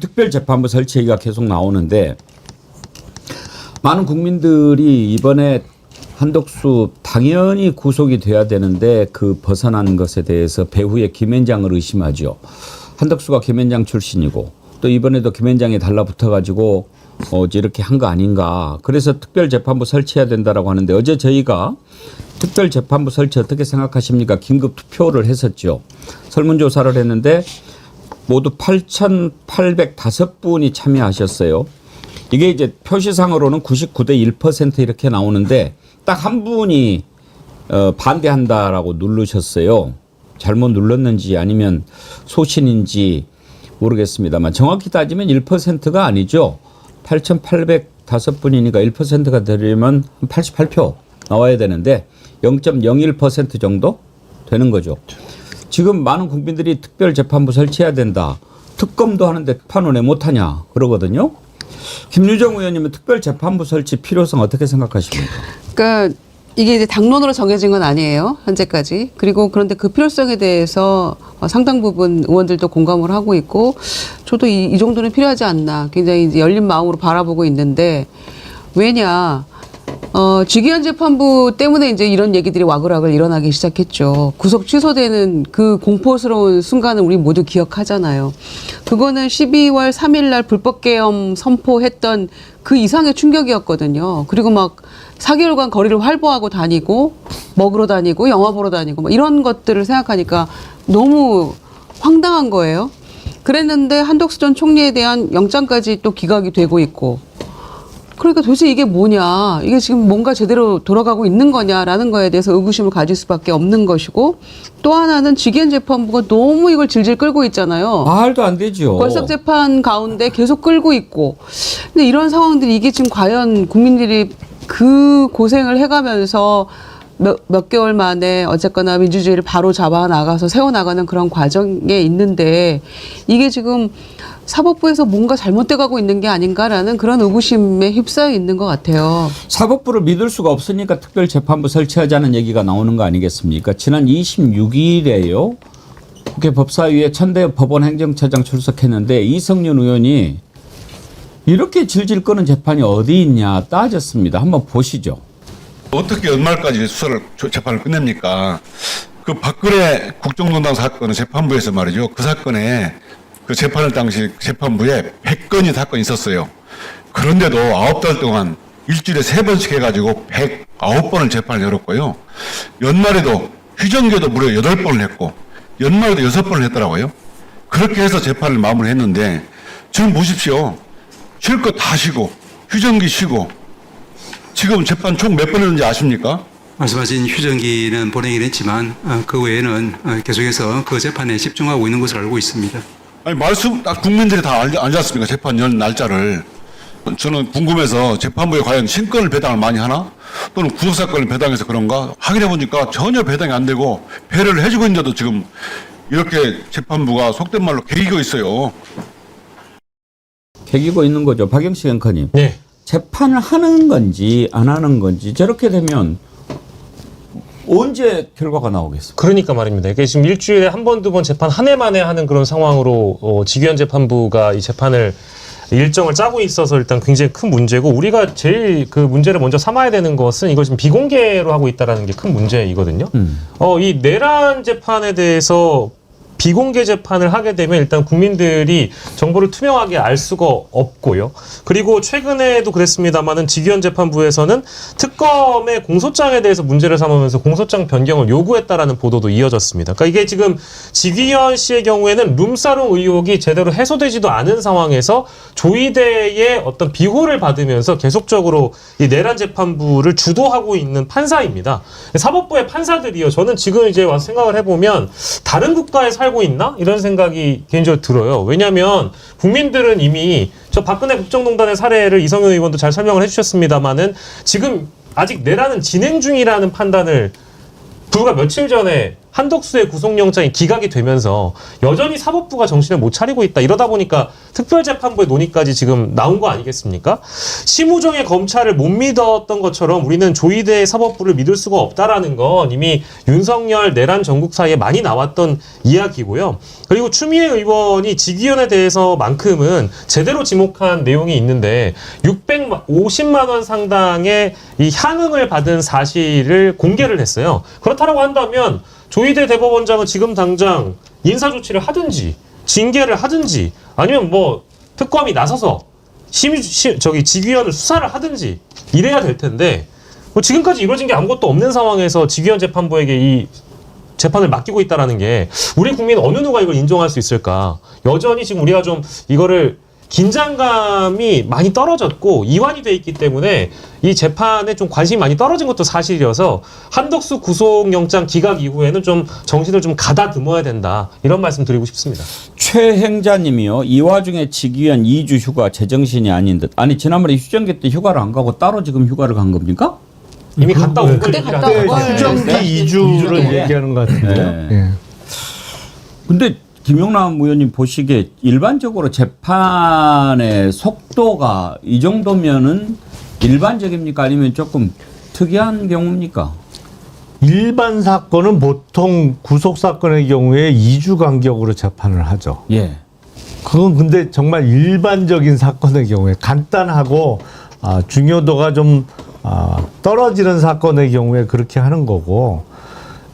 특별재판부 설치 얘기가 계속 나오는데 많은 국민들이 이번에 한덕수 당연히 구속이 돼야 되는데 그 벗어나는 것에 대해서 배후에 김앤장을 의심하죠. 한덕수가 김앤장 출신이고 또 이번에도 김앤장이 달라붙어가지고 이렇게 한 거 아닌가. 그래서 특별재판부 설치해야 된다라고 하는데 어제 저희가 특별재판부 설치 어떻게 생각하십니까? 긴급 투표를 했었죠. 설문조사를 했는데 모두 8,805분이 참여하셨어요. 이게 이제 표시상으로는 99대 1% 이렇게 나오는데 딱 한 분이 반대한다라고 누르셨어요. 잘못 눌렀는지 아니면 소신인지 모르겠습니다만 정확히 따지면 1%가 아니죠. 8,805분이니까 1%가 되려면 88표 나와야 되는데 0.01% 정도 되는 거죠. 지금 많은 국민들이 특별재판부 설치해야 된다. 특검도 하는데 판원에 못하냐 그러거든요. 김유정 의원님은 특별재판부 설치 필요성 어떻게 생각하십니까? 그러니까 이게 이제 당론으로 정해진 건 아니에요. 현재까지. 그리고 그런데 그 필요성에 대해서 상당 부분 의원들도 공감을 하고 있고 저도 이 정도는 필요하지 않나 굉장히 이제 열린 마음으로 바라보고 있는데 왜냐 지기현 재판부 때문에 이제 이런 얘기들이 와글와글 일어나기 시작했죠. 구속 취소되는 그 공포스러운 순간을 우리 모두 기억하잖아요. 그거는 12월 3일 날 불법 계엄 선포했던 그 이상의 충격이었거든요. 그리고 막 4개월간 거리를 활보하고 다니고 먹으러 다니고 영화 보러 다니고 막 이런 것들을 생각하니까 너무 황당한 거예요. 그랬는데 한덕수 전 총리에 대한 영장까지 또 기각이 되고 있고, 그러니까 도대체 이게 뭐냐, 이게 지금 뭔가 제대로 돌아가고 있는 거냐라는 거에 대해서 의구심을 가질 수밖에 없는 것이고, 또 하나는 지기현 재판부가 너무 이걸 질질 끌고 있잖아요. 말도 안 되죠. 걸석 재판 가운데 계속 끌고 있고, 근데 이런 상황들이 이게 지금 과연 국민들이 그 고생을 해가면서 몇 개월 만에 어쨌거나 민주주의를 바로 잡아 나가서 세워 나가는 그런 과정에 있는데, 이게 지금 사법부에서 뭔가 잘못돼 가고 있는 게 아닌가라는 그런 의구심에 휩싸여 있는 것 같아요. 사법부를 믿을 수가 없으니까 특별재판부 설치하자는 얘기가 나오는 거 아니겠습니까? 지난 26일에요. 국회 법사위에 천대엽 법원행정처장 출석했는데 이성윤 의원이 이렇게 질질 끄는 재판이 어디 있냐 따졌습니다. 한번 보시죠. 어떻게 연말까지 재판을 끝냅니까? 그 박근혜 국정농단 사건은 재판부에서 말이죠. 그 사건에 그 재판을 당시 재판부에 100건이 사건이 있었어요. 그런데도 9달 동안 일주일에 3번씩 해가지고 109번을 재판을 열었고요. 연말에도 휴정계도 무려 8번을 했고 연말에도 6번을 했더라고요. 그렇게 해서 재판을 마무리했는데 지금 보십시오. 쉴 거 다 쉬고 휴정기 쉬고 지금 재판 총 몇 번 했는지 아십니까? 말씀하신 휴정기는 보내긴 했지만 그 외에는 계속해서 그 재판에 집중하고 있는 것으로 알고 있습니다. 아니 국민들이 다 알지 않습니까? 재판 연 날짜를. 저는 궁금해서 재판부에 과연 신권을 배당을 많이 하나? 또는 구속사건을 배당해서 그런가? 확인해 보니까 전혀 배당이 안 되고 배려를 해주고 있는데도 지금 이렇게 재판부가 속된 말로 개기고 있어요. 개기고 있는 거죠. 박영식 앵커님. 네. 재판을 하는 건지 안 하는 건지 저렇게 되면 언제 결과가 나오겠습니까? 그러니까 말입니다. 이게 지금 일주일에 한 번, 두 번 재판 한 해 만에 하는 그런 상황으로 지기현 재판부가 이 재판을 일정을 짜고 있어서 일단 굉장히 큰 문제고, 우리가 제일 그 문제를 먼저 삼아야 되는 것은 이걸 지금 비공개로 하고 있다라는 게 큰 문제이거든요. 이 내란 재판에 대해서 비공개 재판을 하게 되면 일단 국민들이 정보를 투명하게 알 수가 없고요. 그리고 최근에도 그랬습니다마는 지기현 재판부에서는 특검의 공소장에 대해서 문제를 삼으면서 공소장 변경을 요구했다라는 보도도 이어졌습니다. 그러니까 이게 지금 지기현 씨의 경우에는 룸사롱 의혹이 제대로 해소되지도 않은 상황에서 조이대의 어떤 비호를 받으면서 계속적으로 이 내란 재판부를 주도하고 있는 판사입니다. 사법부의 판사들이요. 저는 지금 이제 와서 생각을 해보면 다른 국가에 살고 있나? 이런 생각이 개인적으로 들어요. 왜냐하면 국민들은 이미 저 박근혜 국정농단의 사례를 이성윤 의원도 잘 설명을 해주셨습니다마는 지금 아직 내란은 진행 중이라는 판단을 불과 며칠 전에 한덕수의 구속영장이 기각이 되면서 여전히 사법부가 정신을 못 차리고 있다. 이러다 보니까 특별재판부의 논의까지 지금 나온 거 아니겠습니까? 심우정의 검찰을 못 믿었던 것처럼 우리는 조이대의 사법부를 믿을 수가 없다라는 건 이미 윤석열 내란 전국 사이에 많이 나왔던 이야기고요. 그리고 추미애 의원이 지기현에 대해서만큼은 제대로 지목한 내용이 있는데 650만 원 상당의 이 향응을 받은 사실을 공개를 했어요. 그렇다고 한다면 조이대 대법원장은 지금 당장 인사조치를 하든지 징계를 하든지 아니면 뭐 특검이 나서서 지기현을 수사를 하든지 이래야 될 텐데 뭐 지금까지 이루어진 게 아무것도 없는 상황에서 지기현 재판부에게 이 재판을 맡기고 있다라는 게 우리 국민 어느 누가 이걸 인정할 수 있을까? 여전히 지금 우리가 좀 이거를 긴장감이 많이 떨어졌고 이완이 돼 있기 때문에 이 재판에 좀 관심이 많이 떨어진 것도 사실이어서 한덕수 구속영장 기각 이후에는 좀 정신을 좀 가다듬어야 된다. 이런 말씀 드리고 싶습니다. 최행자님이요. 이 와중에 지기현 2주 휴가 제정신이 아닌 듯. 아니 지난번에 휴정기 때 휴가를 안 가고 따로 지금 휴가를 간 겁니까? 이미 갔다 온 걸 그때 얘기를 갔다 하는 온 거예요. 휴정기 2주를 얘기하는 것 같은데요. 네. 예. 근데 김용남 의원님 보시기에 일반적으로 재판의 속도가 이 정도면은 일반적입니까? 아니면 조금 특이한 경우입니까? 일반 사건은 보통 구속 사건의 경우에 2주 간격으로 재판을 하죠. 예. 그건 근데 정말 일반적인 사건의 경우에 간단하고 중요도가 좀 떨어지는 사건의 경우에 그렇게 하는 거고,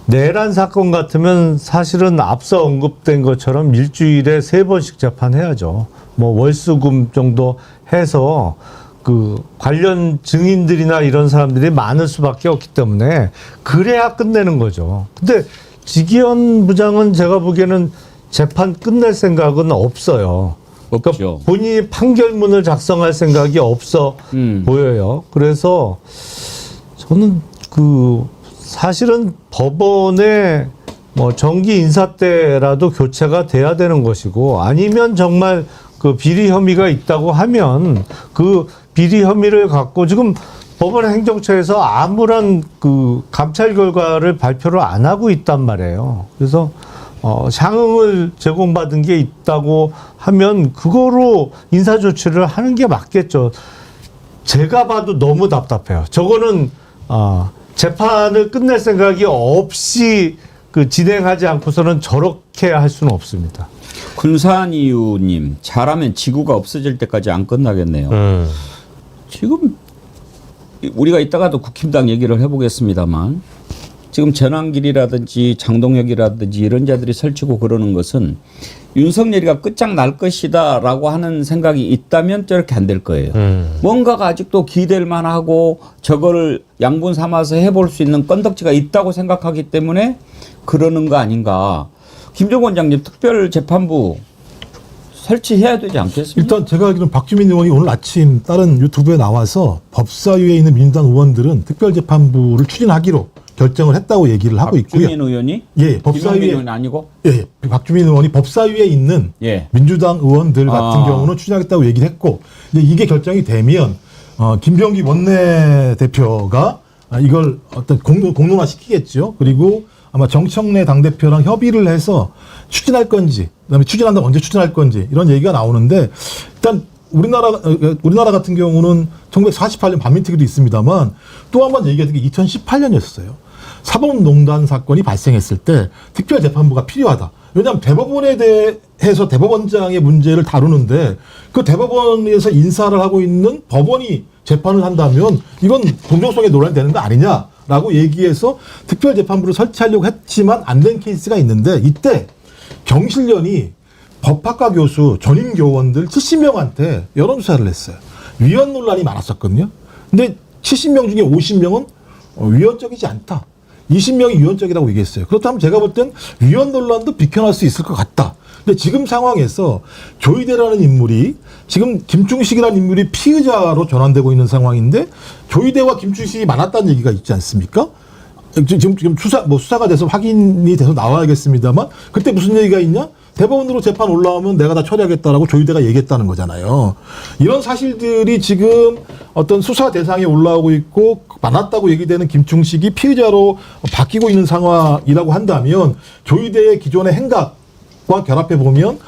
내란 사건 같으면 사실은 앞서 언급된 것처럼 일주일에 3번씩 재판해야죠. 뭐 월수금 정도 해서 그 관련 증인들이나 이런 사람들이 많을 수밖에 없기 때문에 그래야 끝내는 거죠. 근데 지기현 부장은 제가 보기에는 재판 끝낼 생각은 없어요. 그러니까 없죠. 본인이 판결문을 작성할 생각이 없어 보여요. 그래서 저는 그 사실은 법원에 뭐 정기 인사 때라도 교체가 돼야 되는 것이고, 아니면 정말 그 비리 혐의가 있다고 하면 그 비리 혐의를 갖고 지금 법원 행정처에서 아무런 그 감찰 결과를 발표를 안 하고 있단 말이에요. 그래서 상응을 제공받은 게 있다고 하면 그거로 인사 조치를 하는 게 맞겠죠. 제가 봐도 너무 답답해요. 저거는 재판을 끝낼 생각이 없이 그 진행하지 않고서는 저렇게 할 수는 없습니다. 군산이유님, 잘하면 지구가 없어질 때까지 안 끝나겠네요. 지금 우리가 이따가도 국힘당 얘기를 해보겠습니다만, 지금 전환길이라든지 장동혁이라든지 이런 자들이 설치고 그러는 것은 윤석열이가 끝장날 것이다라고 하는 생각이 있다면 저렇게 안 될 거예요. 뭔가가 아직도 기댈 만하고 저거를 양분 삼아서 해볼 수 있는 건덕지가 있다고 생각하기 때문에 그러는 거 아닌가. 김종 원장님, 특별재판부 설치해야 되지 않겠습니까? 일단 제가 알기로는 박주민 의원이 오늘 아침 다른 유튜브에 나와서 법사위에 있는 민주당 의원들은 특별재판부를 추진하기로 결정을 했다고 얘기를 하고 있고요. 박주민 의원이? 예, 법사위에 의원 아니고? 예, 박주민 의원이 법사위에 있는 예. 민주당 의원들 같은 경우는 추진하겠다고 얘기를 했고, 이제 이게 결정이 되면 김병기 원내대표가 이걸 어떤 공론화 시키겠죠. 그리고 아마 정청래 당대표랑 협의를 해서 추진할 건지, 그다음에 추진한다면 언제 추진할 건지 이런 얘기가 나오는데, 일단 우리나라 같은 경우는 1948년 반민특위도 있습니다만 또 한 번 얘기했던 게 2018년이었어요. 사법농단 사건이 발생했을 때 특별재판부가 필요하다. 왜냐하면 대법원에 대해서 대법원장의 문제를 다루는데 그 대법원에서 인사를 하고 있는 법원이 재판을 한다면 이건 공정성에 논란이 되는 거 아니냐라고 얘기해서 특별재판부를 설치하려고 했지만 안 된 케이스가 있는데, 이때 경실련이 법학과 교수 전임 교원들 70명한테 여론조사를 했어요. 위헌 논란이 많았었거든요. 근데 70명 중에 50명은 위헌적이지 않다. 20명이 위헌적이라고 얘기했어요. 그렇다면 제가 볼 땐 위헌 논란도 비켜날 수 있을 것 같다. 근데 지금 상황에서 조이대라는 인물이, 지금 김충식이라는 인물이 피의자로 전환되고 있는 상황인데 조이대와 김충식이 많았다는 얘기가 있지 않습니까? 지금 수사가 돼서 확인이 돼서 나와야겠습니다만, 그때 무슨 얘기가 있냐? 대법원으로 재판 올라오면 내가 다 처리하겠다라고 조이대가 얘기했다는 거잖아요. 이런 사실들이 지금 어떤 수사 대상에 올라오고 있고 많았다고 얘기되는 김충식이 피의자로 바뀌고 있는 상황이라고 한다면, 조이대의 기존의 행각과 결합해 보면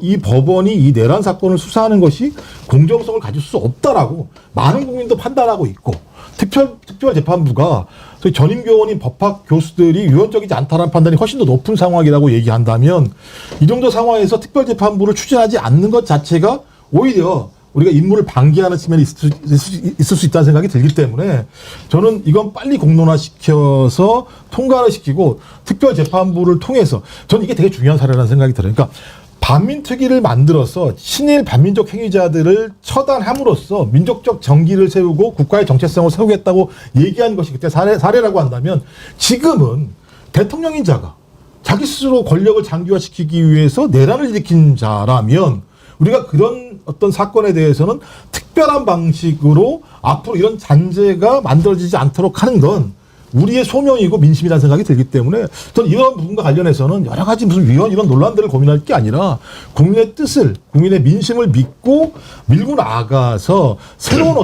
이 법원이 이 내란 사건을 수사하는 것이 공정성을 가질 수 없다라고 많은 국민도 판단하고 있고, 특별재판부가 소위 전임교원인 법학 교수들이 유연적이지 않다는 판단이 훨씬 더 높은 상황이라고 얘기한다면, 이 정도 상황에서 특별재판부를 추진하지 않는 것 자체가 오히려 우리가 인물을 방기하는 측면이 있을 수 있다는 생각이 들기 때문에 저는 이건 빨리 공론화시켜서 통과를 시키고 특별재판부를 통해서, 저는 이게 되게 중요한 사례라는 생각이 들어요. 그러니까 반민특위를 만들어서 친일 반민족 행위자들을 처단함으로써 민족적 정기를 세우고 국가의 정체성을 세우겠다고 얘기한 것이 그때 사례라고 한다면, 지금은 대통령인 자가 자기 스스로 권력을 장기화시키기 위해서 내란을 일으킨 자라면 우리가 그런 어떤 사건에 대해서는 특별한 방식으로 앞으로 이런 잔재가 만들어지지 않도록 하는 건 우리의 소명이고 민심이라는 생각이 들기 때문에 저는 이런 부분과 관련해서는 여러 가지 무슨 위헌 이런 논란들을 고민할 게 아니라 국민의 뜻을, 국민의 민심을 믿고 밀고 나아가서 새로운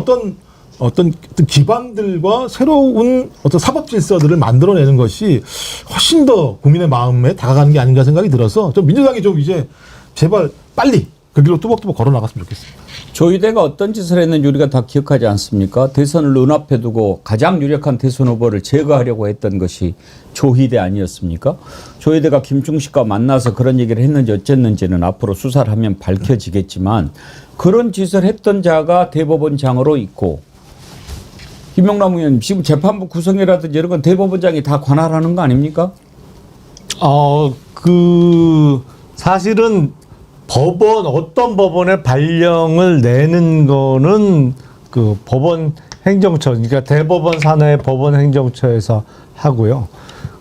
어떤 기반들과 새로운 어떤 사법 질서들을 만들어내는 것이 훨씬 더 국민의 마음에 다가가는 게 아닌가 생각이 들어서 좀 민주당이 좀 이제 제발 빨리 그 길로 뚜벅뚜벅 걸어 나갔으면 좋겠습니다. 조이대가 어떤 짓을 했는지 우리가 다 기억하지 않습니까? 대선을 눈앞에 두고 가장 유력한 대선 후보를 제거하려고 했던 것이 조희대 아니었습니까? 조희대가 김충식과 만나서 그런 얘기를 했는지 어쨌는지는 앞으로 수사를 하면 밝혀지겠지만, 그런 짓을 했던 자가 대법원장으로 있고 김영남 의원 지금 재판부 구성이라든지 이런 건 대법원장이 다 관할하는 거 아닙니까? 사실은 어떤 법원의 발령을 내는 거는 그 법원 행정처, 그러니까 대법원 산하의 법원 행정처에서 하고요.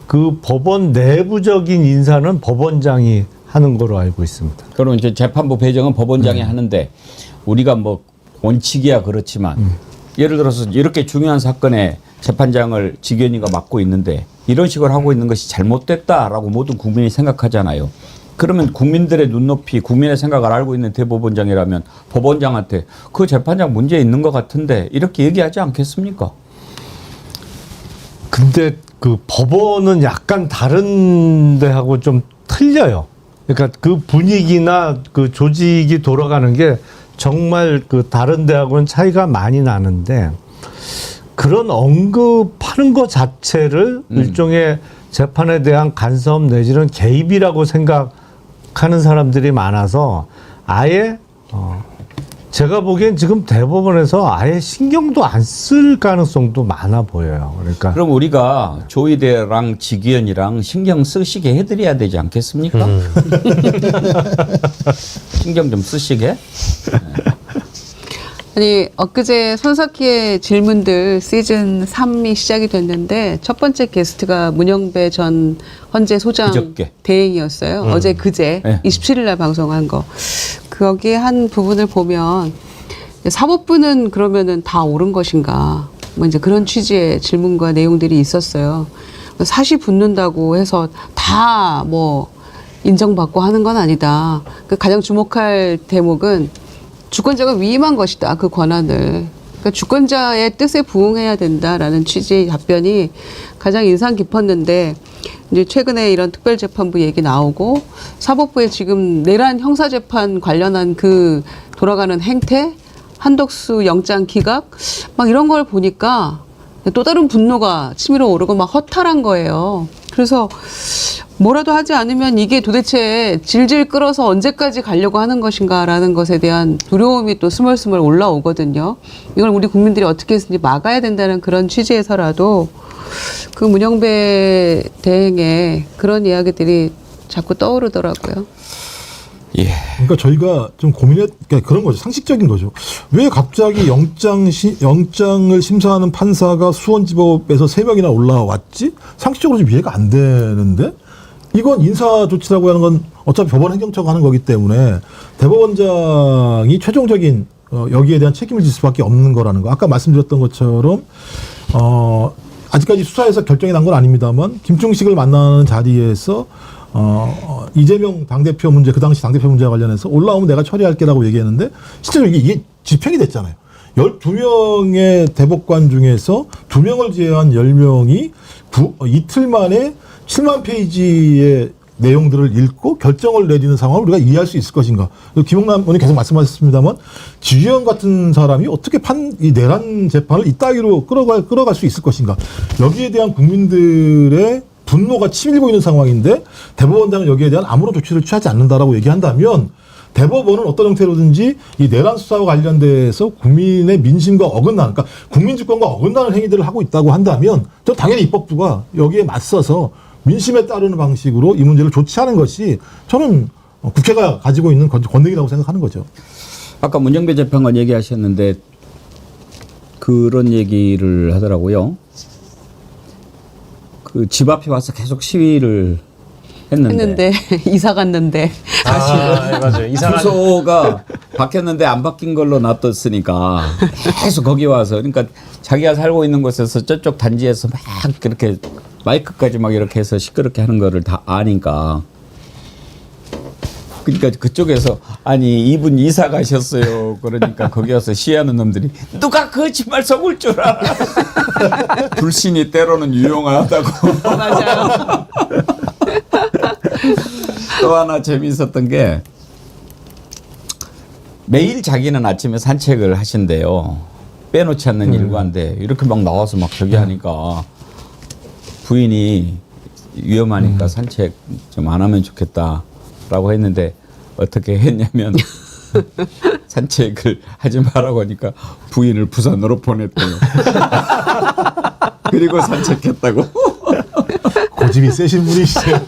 그 법원 내부적인 인사는 법원장이 하는 거로 알고 있습니다. 그럼 이제 재판부 배정은 법원장이 하는데 우리가 뭐 원칙이야 그렇지만 예를 들어서 이렇게 중요한 사건에 재판장을 직위원회가 맡고 있는데 이런 식으로 하고 있는 것이 잘못됐다라고 모든 국민이 생각하잖아요. 그러면 국민들의 눈높이, 국민의 생각을 알고 있는 대법원장이라면 법원장한테 그 재판장 문제 있는 것 같은데 이렇게 얘기하지 않겠습니까? 근데 그 법원은 약간 다른 데하고 좀 틀려요. 그러니까 그 분위기나 그 조직이 돌아가는 게 정말 그 다른 데하고는 차이가 많이 나는데 그런 언급하는 것 자체를 일종의 재판에 대한 간섭 내지는 개입이라고 생각하는 사람들이 많아서 아예 제가 보기엔 지금 대법원에서 아예 신경도 안 쓸 가능성도 많아 보여요. 그러니까 그럼 우리가 조희대랑 직위원이랑 신경 쓰시게 해드려야 되지 않겠습니까? 신경 좀 쓰시게. 아니 엊그제 손석희의 질문들 시즌 3이 시작이 됐는데 첫 번째 게스트가 문영배 전 헌재 소장 그저께. 대행이었어요. 어제 그제 네. 27일 날 방송한 거. 거기에 한 부분을 보면 사법부는 그러면은 다 옳은 것인가? 뭐 이제 그런 취지의 질문과 내용들이 있었어요. 사시 붙는다고 해서 다 뭐 인정받고 하는 건 아니다. 그 가장 주목할 대목은 주권자가 위임한 것이다. 그 권한을. 그러니까 주권자의 뜻에 부응해야 된다라는 취지의 답변이 가장 인상 깊었는데 이제 최근에 이런 특별재판부 얘기 나오고 사법부에 지금 내란 형사재판 관련한 그 돌아가는 행태, 한덕수 영장 기각 막 이런 걸 보니까 또 다른 분노가 치밀어 오르고 막 허탈한 거예요. 그래서 뭐라도 하지 않으면 이게 도대체 질질 끌어서 언제까지 가려고 하는 것인가라는 것에 대한 두려움이 또 스멀스멀 올라오거든요. 이걸 우리 국민들이 어떻게 해서든지 막아야 된다는 그런 취지에서라도 그 문영배 대행의 그런 이야기들이 자꾸 떠오르더라고요. 예. 그러니까 저희가 좀 그러니까 그런 거죠. 상식적인 거죠. 왜 갑자기 영장을 심사하는 판사가 수원지법에서 3명이나 올라왔지? 상식적으로 좀 이해가 안 되는데? 이건 인사 조치라고 하는 건 어차피 법원 행정처가 하는 거기 때문에 대법원장이 최종적인 여기에 대한 책임을 질 수밖에 없는 거라는 거. 아까 말씀드렸던 것처럼 아직까지 수사에서 결정이 난 건 아닙니다만 김충식을 만나는 자리에서 이재명 당대표 문제, 그 당시 당대표 문제와 관련해서 올라오면 내가 처리할게라고 얘기했는데 실제로 이게 집행이 됐잖아요. 12명의 대법관 중에서 2명을 제외한 10명이 이틀 만에 7만 페이지의 내용들을 읽고 결정을 내리는 상황을 우리가 이해할 수 있을 것인가. 김영남 의원이 계속 말씀하셨습니다만 지휘원 같은 사람이 어떻게 이 내란 재판을 이따위로 끌어갈 수 있을 것인가. 여기에 대한 국민들의 분노가 치밀고 있는 상황인데 대법원장은 여기에 대한 아무런 조치를 취하지 않는다라고 얘기한다면 대법원은 어떤 형태로든지 이 내란 수사와 관련돼서 국민의 민심과 어긋나는, 그러니까 국민 주권과 어긋나는 행위들을 하고 있다고 한다면 저 당연히 입법부가 여기에 맞서서 민심에 따르는 방식으로 이 문제를 조치하는 것이 저는 국회가 가지고 있는 권능이라고 생각하는 거죠. 아까 문영배 재판관 얘기하셨는데 그런 얘기를 하더라고요. 그 집 앞에 와서 계속 시위를 했는데 이사 갔는데 맞아요. 이상한 주소가 바뀌었는데 안 바뀐 걸로 놔뒀으니까 계속 거기 와서, 그러니까 자기가 살고 있는 곳에서 저쪽 단지에서 막 그렇게 마이크까지 막 이렇게 해서 시끄럽게 하는 거를 다 아니까. 그러니까 그쪽에서 아니 이분 이사 가셨어요. 그러니까 거기 와서 시위하는 놈들이 누가 거짓말 속을 줄 알아. 불신이 때로는 유용하다고. 맞아요. 또 하나 재미있었던 게 매일 자기는 아침에 산책을 하신대요. 빼놓지 않는 일과인데 이렇게 막 나와서 막 저기 하니까 부인이 위험하니까 산책 좀 안 하면 좋겠다라고 했는데 어떻게 했냐면 산책을 하지 말라고 하니까 부인을 부산으로 보냈대요. 그리고 산책했다고. 고집이 세신 분이시죠.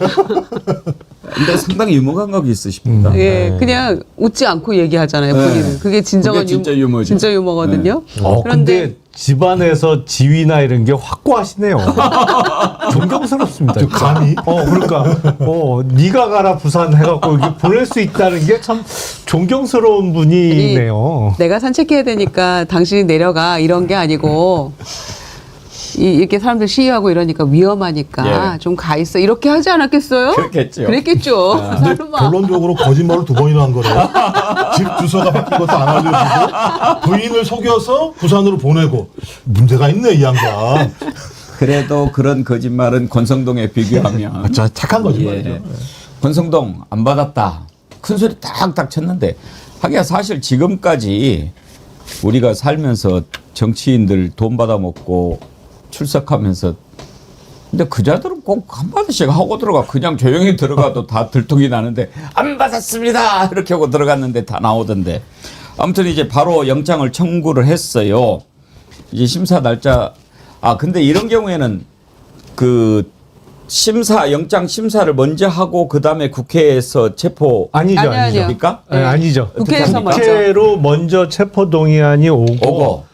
근데 상당히 유머 감각이 있으십니다. 예, 그냥 웃지 않고 얘기하잖아요, 본인은. 그게 진정한 그게 진짜 유머죠. 진짜 유머거든요. 근데 집안에서 지위나 이런 게 확고하시네요. 존경스럽습니다. 감히? 그러니까, 네가 가라 부산 해갖고 이렇게 보낼 수 있다는 게 참 존경스러운 분이네요. 내가 산책해야 되니까 당신이 내려가 이런 게 아니고 이렇게 사람들 시위하고 이러니까 위험하니까 예. 좀 가 있어 이렇게 하지 않았겠어요? 그렇겠죠. 그랬겠죠. 근데 설마. 결론적으로 거짓말을 2번이나 한 거래요. 집 주소가 바뀐 것도 안 알려주고 부인을 속여서 부산으로 보내고 문제가 있네 이 양반. 그래도 그런 거짓말은 권성동에 비교하면 자, 착한 거짓말이죠. 예. 권성동 안 받았다. 큰 소리 딱딱 쳤는데 하기야 사실 지금까지 우리가 살면서 정치인들 돈 받아먹고 출석하면서 근데 그자들은 꼭 한마디씩 하고 들어가. 그냥 조용히 들어가도 다 들통이 나는데 안 받았습니다 이렇게 하고 들어갔는데 다 나오던데. 아무튼 이제 바로 영장을 청구를 했어요. 이제 심사 날짜 근데 이런 경우에는 그 영장 심사를 먼저 하고 그다음에 국회에서 체포 아니죠. 아니요. 입니까? 네, 아니죠. 국회에서 국회로 먼저 체포동의안이 오고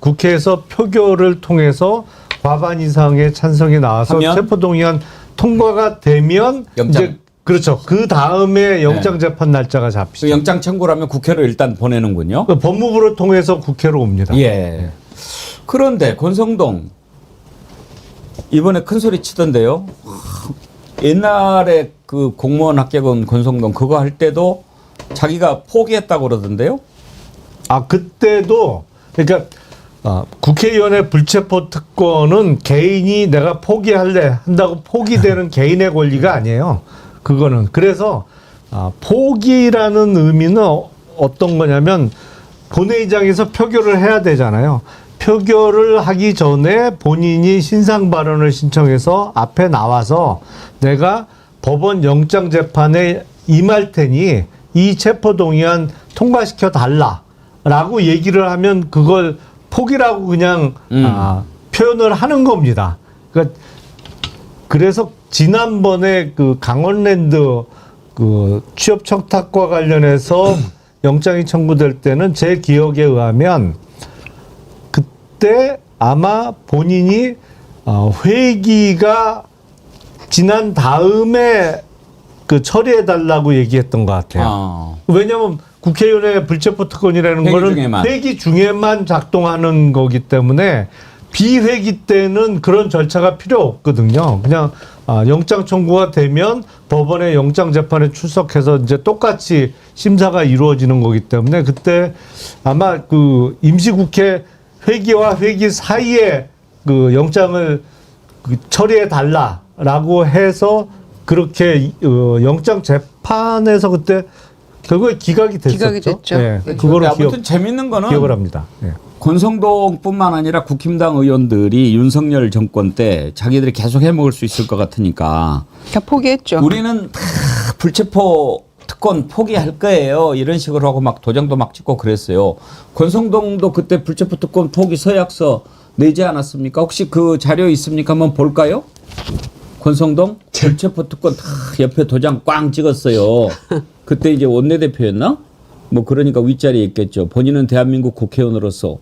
국회에서 표결을 통해서 과반 이상의 찬성이 나와서 하면? 체포동의안 통과가 되면 영장. 이제 그렇죠. 그 다음에 영장 재판 날짜가 그 잡히죠. 영장 청구를 하면 국회로 일단 보내는군요. 그 법무부를 통해서 국회로 옵니다. 예. 그런데 권성동 이번에 큰 소리 치던데요. 옛날에 그 공무원 합격은 권성동 그거 할 때도 자기가 포기했다고 그러던데요. 그때도 그러니까 국회의원의 불체포 특권은 개인이 내가 포기할래 한다고 포기되는 개인의 권리가 아니에요. 그거는 그래서 포기라는 의미는 어떤 거냐면 본회의장에서 표결을 해야 되잖아요. 표결을 하기 전에 본인이 신상 발언을 신청해서 앞에 나와서 내가 법원 영장 재판에 임할 테니 이 체포동의안 통과시켜 달라라고 얘기를 하면 그걸 포기라고 그냥 표현을 하는 겁니다. 그래서 지난번에 그 강원랜드 그 취업 청탁과 관련해서 영장이 청구될 때는 제 기억에 의하면 그때 아마 본인이 회기가 지난 다음에 그 처리해 달라고 얘기했던 것 같아요. 왜냐하면 국회의원의 불체포 특권이라는 거는 회기 중에만 작동하는 거기 때문에 비회기 때는 그런 절차가 필요 없거든요. 그냥 영장 청구가 되면 법원의 영장 재판에 출석해서 이제 똑같이 심사가 이루어지는 거기 때문에 그때 아마 그 임시국회 회기와 회기 사이에 그 영장을 처리해 달라라고 해서 그렇게 영장 재판에서 그때 결국에 기각이 됐었죠. 기각이 됐죠. 네, 네. 그거를 아무튼 재밌는 거는 기억을 합니다. 네. 권성동뿐만 아니라 국힘당 의원들이 윤석열 정권 때 자기들이 계속 해먹을 수 있을 것 같으니까 다 포기했죠. 우리는 다 불체포 특권 포기할 거예요. 이런 식으로 하고 막 도장도 막 찍고 그랬어요. 권성동도 그때 불체포 특권 포기 서약서 내지 않았습니까? 혹시 그 자료 있습니까? 한번 볼까요? 권성동 불체포 특권 다 옆에 도장 꽝 찍었어요. 그때 이제 원내대표였나? 뭐 그러니까 윗자리에 있겠죠. 본인은 대한민국 국회의원으로서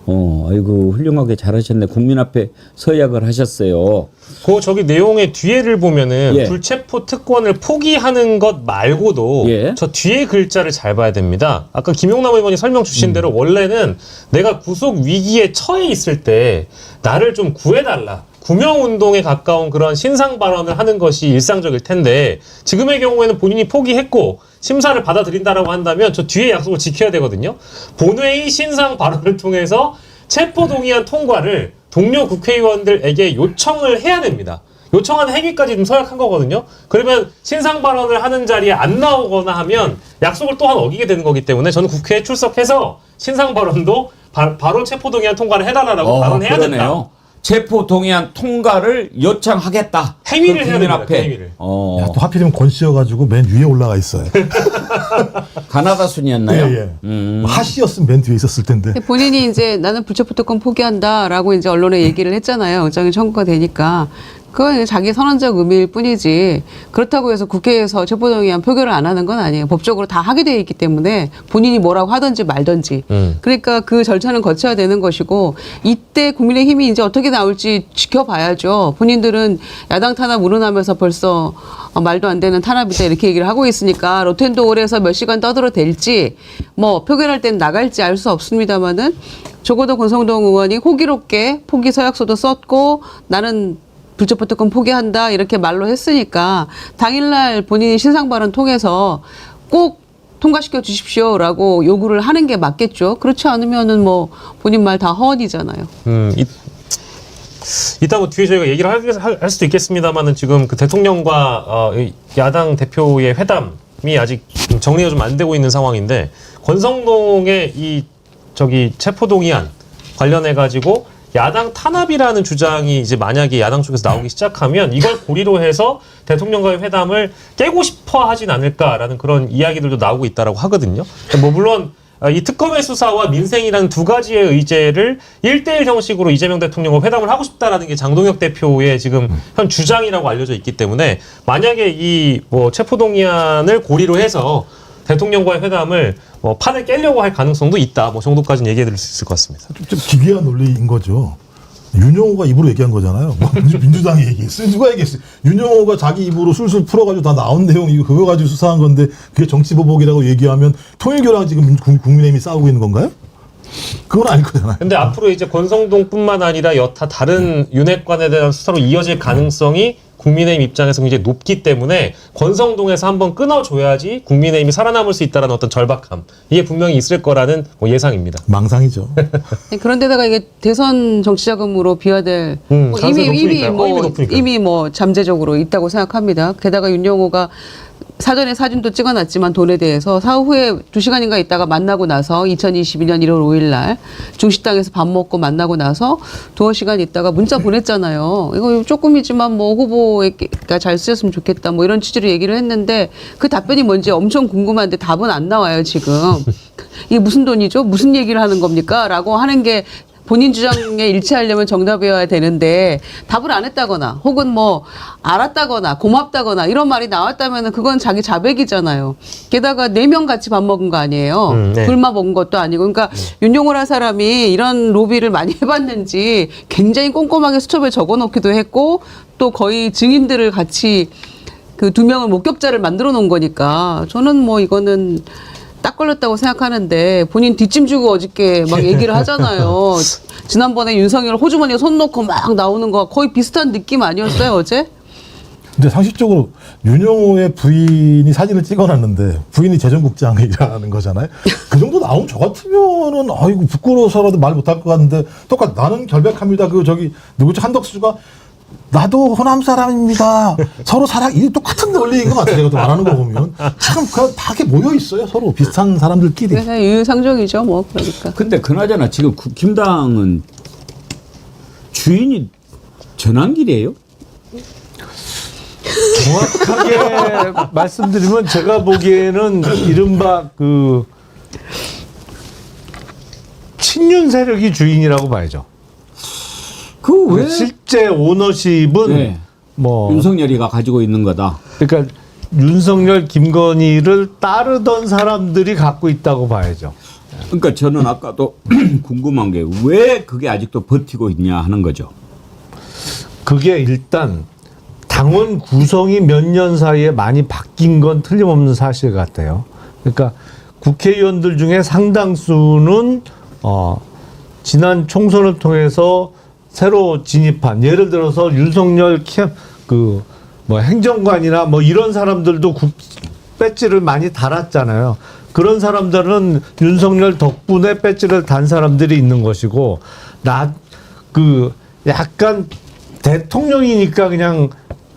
아이고 훌륭하게 잘하셨네. 국민 앞에 서약을 하셨어요. 그 저기 내용의 뒤에를 보면은 예. 불체포 특권을 포기하는 것 말고도 예. 저 뒤에 글자를 잘 봐야 됩니다. 아까 김용남 의원이 설명 주신 대로 원래는 내가 구속 위기에 처해 있을 때 나를 좀 구해달라. 구명운동에 가까운 그런 신상 발언을 하는 것이 일상적일 텐데 지금의 경우에는 본인이 포기했고 심사를 받아들인다라고 한다면 저 뒤에 약속을 지켜야 되거든요. 본회의 신상 발언을 통해서 체포동의안 통과를 동료 국회의원들에게 요청을 해야 됩니다. 요청하는 행위까지 좀 서약한 거거든요. 그러면 신상 발언을 하는 자리에 안 나오거나 하면 약속을 또한 어기게 되는 거기 때문에 저는 국회에 출석해서 신상 발언도 바로 체포동의안 통과를 해달라고 발언해야 된다. 체포 동의안 통과를 요청하겠다. 행위를 그 해야 국민 됩니다. 앞에. 행위를. 야, 또 하필이면 권 씨여가지고 맨 위에 올라가 있어요. 가나다 순이었나요? 예, 예. 하씨였으면 맨 뒤에 있었을 텐데. 본인이 이제 나는 불체포특권 포기한다라고 이제 언론에 얘기를 했잖아요. 영장이 청구가 되니까. 그건 자기 선언적 의미일 뿐이지 그렇다고 해서 국회에서 체포동의안 표결을 안 하는 건 아니에요. 법적으로 다 하게 되어 있기 때문에 본인이 뭐라고 하든지 말든지 그러니까 그 절차는 거쳐야 되는 것이고 이때 국민의힘이 이제 어떻게 나올지 지켜봐야죠. 본인들은 야당 탄압 운운하면서 벌써 말도 안 되는 탄압이다 이렇게 얘기를 하고 있으니까 로텐도홀에서 몇 시간 떠들어댈지 뭐 표결할 땐 나갈지 알 수 없습니다만은 적어도 권성동 의원이 호기롭게 포기 서약서도 썼고 나는 불체포특권 포기한다 이렇게 말로 했으니까 당일날 본인이 신상 발언 통해서 꼭 통과시켜 주십시오라고 요구를 하는 게 맞겠죠. 그렇지 않으면은 뭐 본인 말 다 허언이잖아요. 이따 뭐 뒤에 저희가 얘기를 할 수도 있겠습니다만은 지금 그 대통령과 이 야당 대표의 회담이 아직 정리가 좀 안 되고 있는 상황인데 권성동의 이 체포동의안 관련해 가지고 야당 탄압이라는 주장이 이제 만약에 야당 쪽에서 나오기 시작하면 이걸 고리로 해서 대통령과의 회담을 깨고 싶어 하진 않을까라는 그런 이야기들도 나오고 있다라고 하거든요. 뭐 물론 이 특검의 수사와 민생이라는 두 가지의 의제를 1대1 형식으로 이재명 대통령과 회담을 하고 싶다라는 게 장동혁 대표의 지금 현 주장이라고 알려져 있기 때문에 만약에 이 뭐 체포동의안을 고리로 해서 대통령과의 회담을 판을 깨려고 할 가능성도 있다. 뭐 정도까지는 얘기해 드릴 수 있을 것 같습니다. 좀 기괴한 논리인 거죠. 윤영호가 입으로 얘기한 거잖아요. 뭐 민주당이 얘기했어요. 누가 얘기했어요? 윤영호가 자기 입으로 술술 풀어가지고 다 나온 내용 이거 그거 가지고 수사한 건데 그게 정치보복이라고 얘기하면 통일교랑 지금 국민의힘이 싸우고 있는 건가요? 그건 아닐 거잖아요. 근데 앞으로 이제 권성동뿐만 아니라 여타 다른 윤핵관에 대한 수사로 이어질 가능성이 국민의힘 입장에서 굉장히 높기 때문에 권성동에서 한번 끊어줘야지 국민의힘이 살아남을 수 있다는 어떤 절박함 이게 분명히 있을 거라는 뭐 예상입니다. 망상이죠. 그런데다가 이게 대선 정치자금으로 비화될 뭐 이미 뭐 잠재적으로 있다고 생각합니다. 게다가 윤영호가 사전에 사진도 찍어놨지만 돈에 대해서 사후 후에 2시간인가 있다가 만나고 나서 2022년 1월 5일 날 중식당에서 밥 먹고 만나고 나서 2시간 있다가 문자 보냈잖아요. 이거 조금이지만 뭐 후보가 잘 쓰였으면 좋겠다 뭐 이런 취지로 얘기를 했는데 그 답변이 뭔지 엄청 궁금한데 답은 안 나와요 지금. 이게 무슨 돈이죠? 무슨 얘기를 하는 겁니까? 라고 하는 게 본인 주장에 일치하려면 정답이어야 되는데 답을 안 했다거나 혹은 뭐 알았다거나 고맙다거나 이런 말이 나왔다면 그건 자기 자백이잖아요. 게다가 4명 같이 밥 먹은 거 아니에요. 네. 굶어 먹은 것도 아니고. 그러니까 윤용호라는 사람이 이런 로비를 많이 해봤는지 굉장히 꼼꼼하게 수첩에 적어놓기도 했고 또 거의 증인들을 같이 그 2명을 목격자를 만들어 놓은 거니까 저는 뭐 이거는 딱 걸렸다고 생각하는데 본인 뒷짐 주고 어저께 막 얘기를 하잖아요. 지난번에 윤석열 호주머니에 손 놓고 막 나오는 거 거의 비슷한 느낌 아니었어요 어제? 근데 상식적으로 윤영호의 부인이 사진을 찍어놨는데 부인이 재정국장이라는 거잖아요. 그 정도 나오면 저 같으면은 아이고 부끄러워서라도 말 못할 것 같은데 똑같 나는 결백합니다. 그 저기 누구지 한덕수가 나도 호남 사람입니다. 서로 사랑 이게 똑같은 논리인 것 같아요. 제가 또 말하는 거 보면 참 다 이렇게 모여 있어요. 서로 비슷한 사람들끼리. 그래서 유유상종이죠 뭐 그러니까. 근데 그나저나 지금 국힘당은 주인이 전환길이에요? 정확하게 말씀드리면 제가 보기에는 이른바 그 친윤 세력이 주인이라고 봐야죠. 그 왜? 실제 오너십은 네. 뭐 윤석열이가 가지고 있는 거다. 그러니까 윤석열, 김건희를 따르던 사람들이 갖고 있다고 봐야죠. 그러니까 저는 아까도 궁금한 게 왜 그게 아직도 버티고 있냐 하는 거죠. 그게 일단 당원 구성이 몇 년 사이에 많이 바뀐 건 틀림없는 사실 같아요. 그러니까 국회의원들 중에 상당수는 지난 총선을 통해서 새로 진입한 예를 들어서 윤석열 뭐 행정관이나 뭐 이런 사람들도 배지를 많이 달았잖아요. 그런 사람들은 윤석열 덕분에 배지를 단 사람들이 있는 것이고 약간 대통령이니까 그냥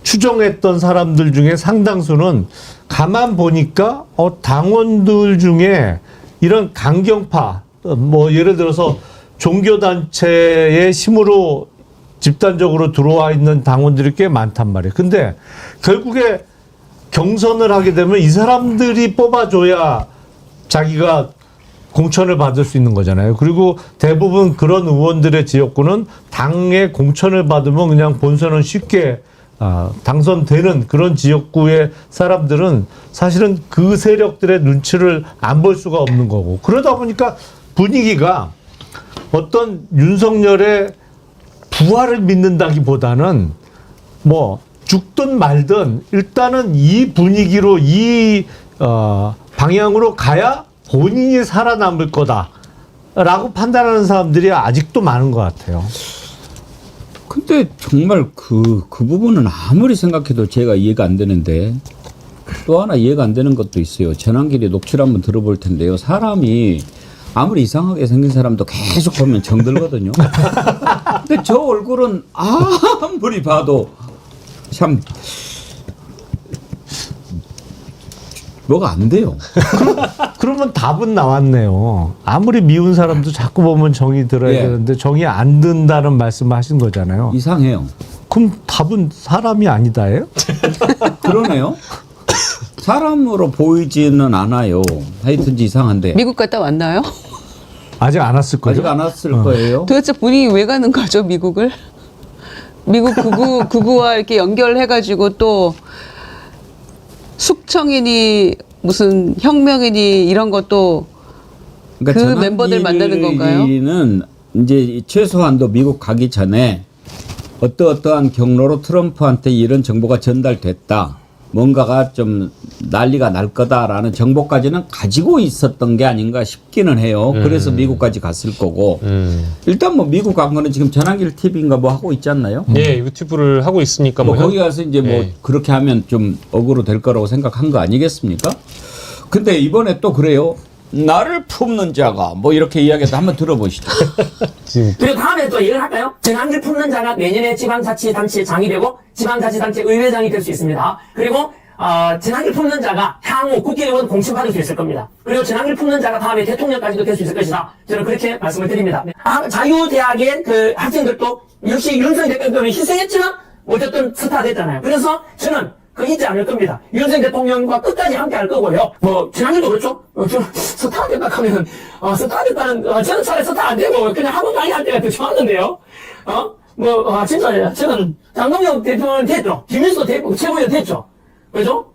추정했던 사람들 중에 상당수는 가만 보니까 당원들 중에 이런 강경파 뭐 예를 들어서 종교단체의 힘으로 집단적으로 들어와 있는 당원들이 꽤 많단 말이에요. 근데 결국에 경선을 하게 되면 이 사람들이 뽑아줘야 자기가 공천을 받을 수 있는 거잖아요. 그리고 대부분 그런 의원들의 지역구는 당의 공천을 받으면 그냥 본선은 쉽게 당선되는 그런 지역구의 사람들은 사실은 그 세력들의 눈치를 안 볼 수가 없는 거고, 그러다 보니까 분위기가 어떤 윤석열의 부활을 믿는다기보다는 뭐 죽든 말든 일단은 이 분위기로 이 방향으로 가야 본인이 살아남을 거다라고 판단하는 사람들이 아직도 많은 것 같아요. 근데 정말 그 부분은 아무리 생각해도 제가 이해가 안 되는데, 또 하나 이해가 안 되는 것도 있어요. 전환길의 녹취를 한번 들어볼 텐데요. 사람이 아무리 이상하게 생긴 사람도 계속 보면 정들거든요. 근데 저 얼굴은 아무리 봐도 참 뭐가 안 돼요. 그러면 답은 나왔네요. 아무리 미운 사람도 자꾸 보면 정이 들어야 예. 되는데 정이 안 든다는 말씀을 하신 거잖아요. 이상해요. 그럼 답은 사람이 아니다예요? 그러네요. 사람으로 보이지는 않아요. 하여튼 이상한데. 미국 갔다 왔나요? 아직 안 왔을 거죠? 아직 안 왔을 거예요. 도대체 본인이 왜 가는 거죠, 미국을? 미국 극우와 이렇게 연결해가지고 또 숙청이니 무슨 혁명이니 이런 것도 그 멤버들 만나는 건가요? 전환기는 이제 최소한도 미국 가기 전에 어떠한 경로로 트럼프한테 이런 정보가 전달됐다. 뭔가가 좀 난리가 날 거다라는 정보까지는 가지고 있었던 게 아닌가 싶기는 해요. 그래서 미국까지 갔을 거고. 일단 뭐 미국 간 거는 지금 전환길 TV인가 뭐 하고 있지 않나요? 예, 유튜브를 하고 있으니까 뭐 거기 가서 이제 뭐 예. 그렇게 하면 좀 억울로 될 거라고 생각한 거 아니겠습니까? 근데 이번에 또 그래요. 나를 품는 자가 뭐 이렇게 이야기해서 한번 들어보시죠. 그리고 다음에 또 얘기를 할까요? 전환길 품는 자가 내년에 지방자치단체장이 되고 지방자치단체 의회장이 될 수 있습니다. 그리고 전환길 품는 자가 향후 국회의원 공천받을 수 있을 겁니다. 그리고 전환길 품는 자가 다음에 대통령까지도 될 수 있을 것이다. 저는 그렇게 말씀을 드립니다. 자유대학의 그 학생들도 역시 윤석열 대통령이 희생했지만 어쨌든 스타 됐잖아요. 그래서 저는 그 잊지 않을 겁니다. 윤석열 대통령과 끝까지 함께 할 거고요. 뭐 지난주도 그렇죠. 저는 스타 됐다 하면 스타 됐다는 저는 차라리 스타 안 되고 그냥 학원 강의할 때가 더 좋았는데요. 진짜 저는 장동영 대표는 됐죠. 김일수 대표 최고위원 됐죠. 그죠?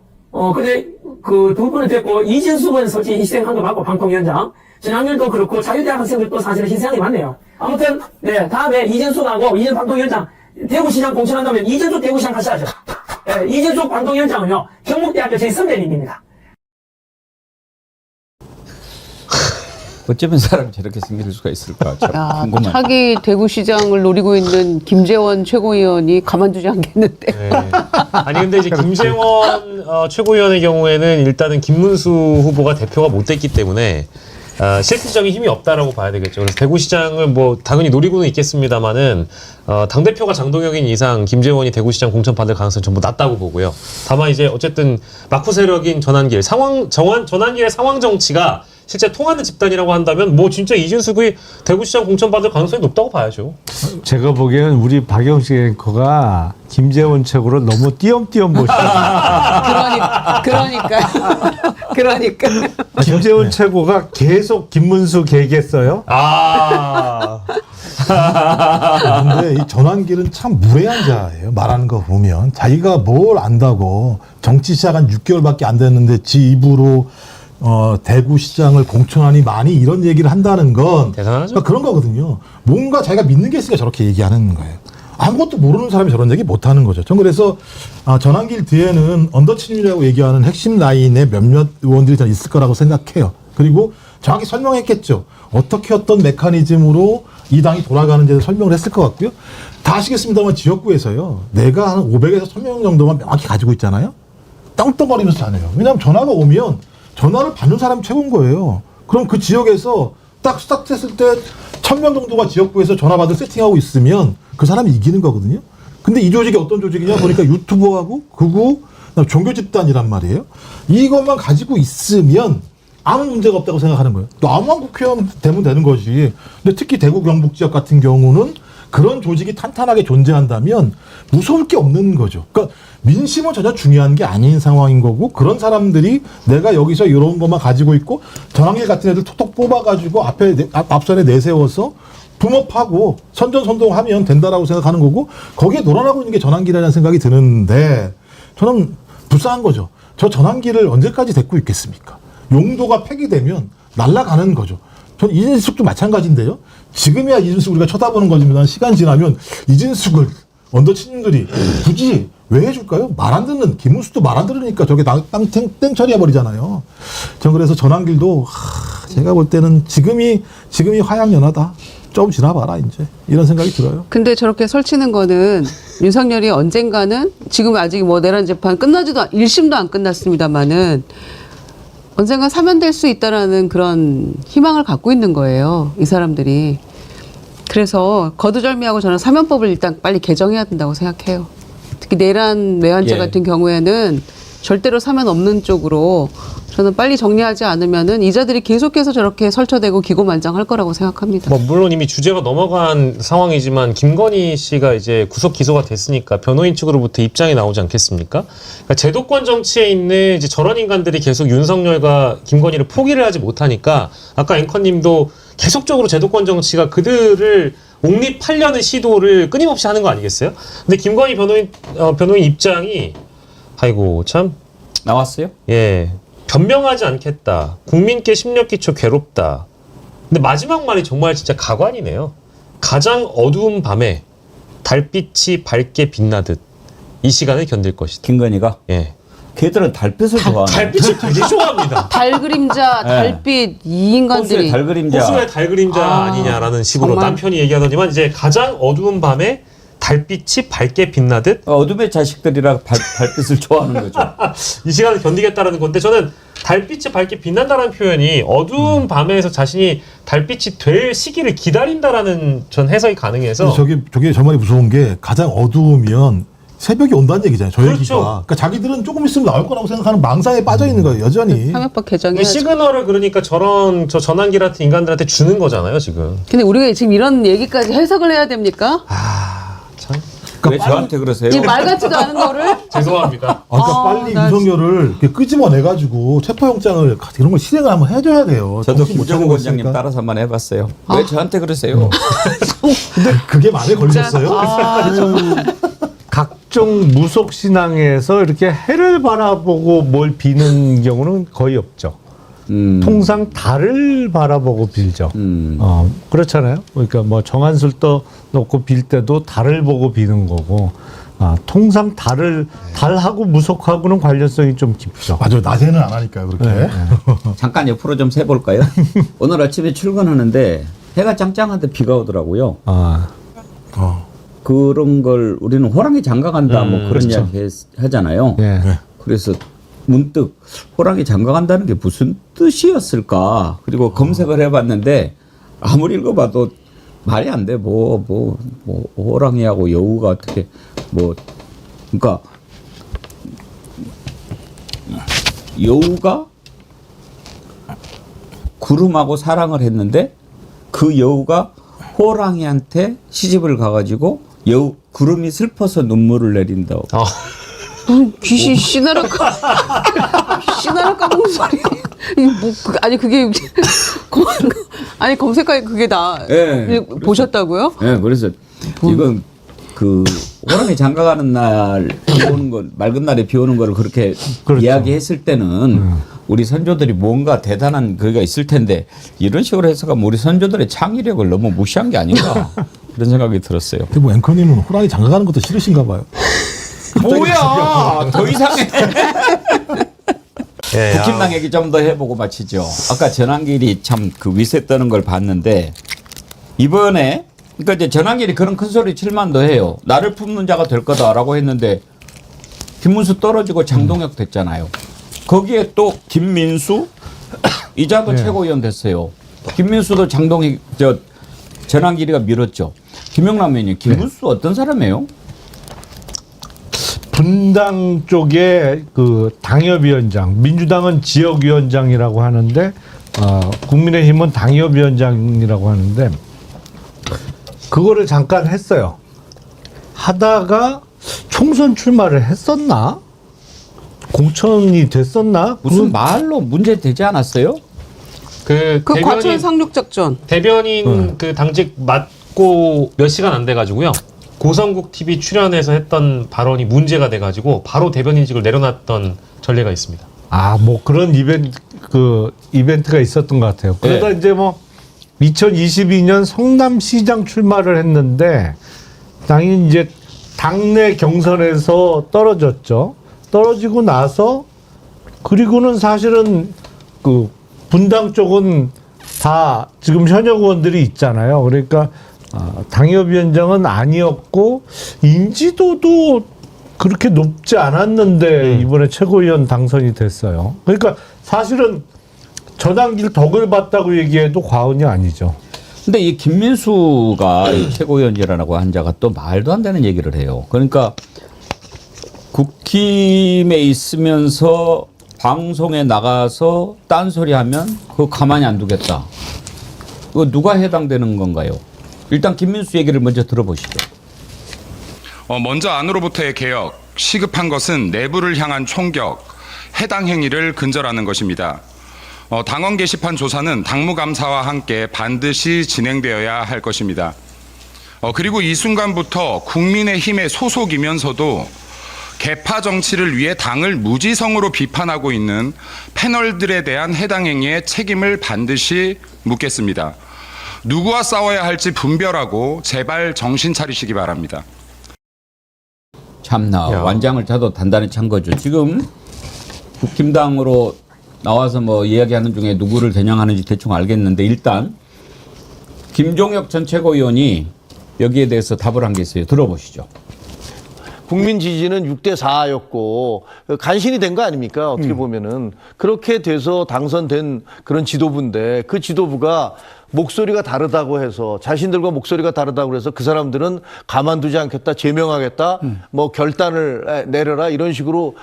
근데 그 두 분은 됐고 이진숙은 솔직히 희생한 거 맞고 방통위원장. 전학년도 그렇고 자유대학 학생들도 사실은 희생이 많네요. 아무튼 네 다음에 이진숙하고 이진 방통위원장 대구시장 공천한다면 이진숙 대구시장 하셔야죠. 네, 이진숙 방통위원장은요 경북대학교 제 선배님입니다. 어쩌면 사람이 저렇게 생길 수가 있을까 참 궁금해요. 차기 대구시장을 노리고 있는 김재원 최고위원이 가만두지 않겠는데. 네. 아니 근데 이제 김재원 최고위원의 경우에는 일단은 김문수 후보가 대표가 못 됐기 때문에 실질적인 힘이 없다라고 봐야 되겠죠. 그래서 대구시장을 뭐 당연히 노리고는 있겠습니다만은 당 대표가 장동혁인 이상 김재원이 대구시장 공천 받을 가능성이 전부 낮다고 보고요. 다만 이제 어쨌든 막후 세력인 전환길의 상황 정치가 실제 통하는 집단이라고 한다면 뭐 진짜 이진숙이 대구시장 공천 받을 가능성이 높다고 봐야죠. 제가 보기에는 우리 박영식 앵커가 김재원 최고를 너무 띄엄띄엄 보시죠. 그러니까. 김재원 최고가 계속 김문수 개겠어요. 근데 이 전환길은 참 무례한 자예요. 말하는 거 보면 자기가 뭘 안다고 정치 시작한 6개월밖에 안 됐는데 지 입으로 대구시장을 공천하니 많이 이런 얘기를 한다는 건 대단하죠. 그러니까 그런 거거든요. 뭔가 자기가 믿는 게 있으니까 저렇게 얘기하는 거예요. 아무것도 모르는 사람이 저런 얘기 못하는 거죠. 전 그래서 전환길 뒤에는 언더친이라고 얘기하는 핵심 라인의 몇몇 의원들이 저는 있을 거라고 생각해요. 그리고 정확히 설명했겠죠. 어떻게 어떤 메커니즘으로 이 당이 돌아가는지를 설명을 했을 것 같고요. 다 아시겠습니다만 지역구에서요. 내가 한 500에서 1000명 정도만 명확히 가지고 있잖아요. 떵떵거리면서 다녀요. 왜냐하면 전화가 오면 전화를 받는 사람이 최고인 거예요. 그럼 그 지역에서 딱 스타트했을 때 1000명 정도가 지역구에서 전화 받을 세팅하고 있으면 그 사람이 이기는 거거든요. 근데 이 조직이 어떤 조직이냐 보니까 유튜버하고 극우, 종교 집단이란 말이에요. 이것만 가지고 있으면 아무 문제가 없다고 생각하는 거예요. 또 아무한 국회의원 되면 되는 것이. 근데 특히 대구 경북 지역 같은 경우는 그런 조직이 탄탄하게 존재한다면 무서울 게 없는 거죠. 그러니까 민심은 전혀 중요한 게 아닌 상황인 거고 그런 사람들이 내가 여기서 이런 것만 가지고 있고 전환길 같은 애들 톡톡 뽑아가지고 앞선에 내세워서 붐업하고 선전선동하면 된다라고 생각하는 거고 거기에 놀아나고 있는 게 전환길이라는 생각이 드는데 저는 불쌍한 거죠. 저 전환길을 언제까지 데리고 있겠습니까? 용도가 폐기되면 날아가는 거죠. 전 이진숙도 마찬가지인데요. 지금이야 이진숙 우리가 쳐다보는 거지만 시간 지나면 이진숙을 언더친들이 굳이 왜 해줄까요? 말 안 듣는 김문수도 말 안 들으니까 저게 땡 처리해버리잖아요. 전 그래서 전환길도 제가 볼 때는 지금이 화양연화다. 좀 지나봐라 이제 이런 생각이 들어요. 근데 저렇게 설치는 거는 윤석열이 언젠가는 지금 아직 뭐 내란 재판 끝나지도 1심도 안 끝났습니다만은 언젠가 사면될 수 있다라는 그런 희망을 갖고 있는 거예요. 이 사람들이. 그래서 거두절미하고 저는 사면법을 일단 빨리 개정해야 된다고 생각해요. 특히 내란 외환죄 같은 경우에는 절대로 사면 없는 쪽으로 저는 빨리 정리하지 않으면은 이자들이 계속해서 저렇게 설쳐대고 기고만장할 거라고 생각합니다. 뭐 물론 이미 주제가 넘어간 상황이지만 김건희 씨가 이제 구속 기소가 됐으니까 변호인 측으로부터 입장이 나오지 않겠습니까? 그러니까 제도권 정치에 있는 이제 저런 인간들이 계속 윤석열과 김건희를 포기를 하지 못하니까 아까 앵커님도 계속적으로 제도권 정치가 그들을 옹립하려는 시도를 끊임없이 하는 거 아니겠어요? 근데 김건희 변호인 입장이 아이고 참 나왔어요? 예. 변명하지 않겠다. 국민께 심력기초 괴롭다. 근데 마지막 말이 정말 진짜 가관이네요. 가장 어두운 밤에 달빛이 밝게 빛나듯 이 시간을 견딜 것이다. 김건희가? 예. 걔들은 달빛을 좋아하네. 달빛을 되게 좋아합니다. 달 그림자, 달빛 이 인간들이 호수의 달 그림자. 호수의 달 그림자 아니냐라는 식으로 정말. 남편이 얘기하더니만 이제 가장 어두운 밤에 달빛이 밝게 빛나듯 어둠의 자식들이라 달빛을 좋아하는 거죠. 이 시간을 견디겠다라는 건데 저는 달빛이 밝게 빛난다는 표현이 어두운 밤에서 자신이 달빛이 될 시기를 기다린다라는 전 해석이 가능해서 저게 정말 무서운 게 가장 어두우면 새벽이 온다는 얘기잖아요. 저 그렇죠. 얘기가. 그러니까 자기들은 조금 있으면 나올 거라고 생각하는 망상에 빠져 있는 거예요. 여전히. 사면법 이 개정해야죠. 시그널을 그러니까 저 전환길 같은 인간들한테 주는 거잖아요 지금. 근데 우리가 지금 이런 얘기까지 해석을 해야 됩니까? 참 왜 저한테 그러세요? 이 말 같지도 않은 거를 죄송합니다. 그러니까 빨리 나 윤석열을 이렇게 끄집어내가지고 체포영장을 이런 걸 실행을 한번 해줘야 돼요. 저도 정신 못 김정은 차리고 원장님 있으니까. 따라서 한번 해봤어요. 왜 저한테 그러세요? 근데 그게 말에 걸렸어요. 각종 무속 신앙에서 이렇게 해를 바라보고 뭘 비는 경우는 거의 없죠. 통상 달을 바라보고 빌죠. 그렇잖아요. 그러니까 뭐 정한술 떠 놓고 빌 때도 달을 보고 비는 거고, 통상 달하고 무속하고는 관련성이 좀 깊죠. 맞아요. 낮에는 안 하니까요. 그렇게. 잠깐 옆으로 좀 세볼까요? 오늘 아침에 출근하는데 해가 짱짱한데 비가 오더라고요. 그런 걸 우리는 호랑이 장가간다 뭐 그런 그렇죠. 이야기 하잖아요. 예. 그래서 문득 호랑이 장가간다는 게 무슨 뜻이었을까? 그리고 검색을 해봤는데 아무리 읽어봐도 말이 안 돼. 뭐 호랑이하고 여우가 어떻게 그러니까 여우가 구름하고 사랑을 했는데 그 여우가 호랑이한테 시집을 가가지고 구름이 슬퍼서 눈물을 내린다고. 귀신 씨나라까 공소리. 아니 그게 아니 검색하니 그게 다 네, 보셨다고요? 네, 그래서 이건 그 호랑이 장가가는 날 비 오는 거 맑은 날에 비 오는 거를 그렇게 그렇죠. 이야기했을 때는 우리 선조들이 뭔가 대단한 그가 있을 텐데 이런 식으로 해서가 우리 선조들의 창의력을 너무 무시한 게 아닌가 그런 생각이 들었어요. 근데 뭐 앵커님은 호랑이 장가가는 것도 싫으신가 봐요. 뭐야 더 이상해. 예, 국힘당 얘기 좀 더 해보고 마치죠. 아까 전환길이 참 그 위세 떠는 걸 봤는데 이번에 그러니까 이제 전환길이 그런 큰 소리 칠만도 해요. 나를 품는 자가 될 거다라고 했는데 김문수 떨어지고 장동혁 됐잖아요. 거기에 또 김민수 이자도 최고위원 됐어요. 김민수도 전환길이가 밀었죠. 김영남 의원님 김문수 어떤 사람이에요? 분당 쪽에 그 당협위원장, 민주당은 지역위원장이라고 하는데, 국민의힘은 당협위원장이라고 하는데, 그거를 잠깐 했어요. 하다가 총선 출마를 했었나? 공천이 됐었나? 무슨 말로 문제 되지 않았어요? 그 그 과천 대변인 상륙작전. 대변인 그 당직 맡고 몇 시간 안 돼가지고요. 고성국 TV 출연해서 했던 발언이 문제가 돼가지고 바로 대변인직을 내려놨던 전례가 있습니다. 아, 뭐 그런 이벤트가 있었던 것 같아요. 그러다 네. 이제 뭐 2022년 성남시장 출마를 했는데 당연히 이제 당내 경선에서 떨어졌죠. 떨어지고 나서 그리고는 사실은 그 분당 쪽은 다 지금 현역 의원들이 있잖아요. 그러니까 당협위원장은 아니었고 인지도도 그렇게 높지 않았는데 이번에 최고위원 당선이 됐어요. 그러니까 사실은 전환길 덕을 봤다고 얘기해도 과언이 아니죠. 근데 이 김민수가 이 최고위원이라고 한 자가 또 말도 안 되는 얘기를 해요. 그러니까 국힘에 있으면서 방송에 나가서 딴소리 하면 그거 가만히 안 두겠다. 그거 누가 해당되는 건가요? 일단 김민수 얘기를 먼저 들어보시죠. 먼저 안으로부터의 개혁, 시급한 것은 내부를 향한 총격, 해당 행위를 근절하는 것입니다. 당원 게시판 조사는 당무감사와 함께 반드시 진행되어야 할 것입니다. 그리고 이 순간부터 국민의힘의 소속이면서도 개파 정치를 위해 당을 무지성으로 비판하고 있는 패널들에 대한 해당 행위의 책임을 반드시 묻겠습니다. 누구와 싸워야 할지 분별하고 제발 정신 차리시기 바랍니다. 참나 완장을 차도 단단히 찬 거죠. 지금 국힘당으로 나와서 뭐 이야기하는 중에 누구를 겨냥하는지 대충 알겠는데 일단 김종혁 전 최고위원이 여기에 대해서 답을 한 게 있어요. 들어보시죠. 국민 지지는 6대 4였고 간신히 된 거 아닙니까? 어떻게 보면은 그렇게 돼서 당선된 그런 지도부인데 그 지도부가 목소리가 다르다고 해서 자신들과 목소리가 다르다고 해서 그 사람들은 가만두지 않겠다, 제명하겠다, 뭐 결단을 내려라 이런 식으로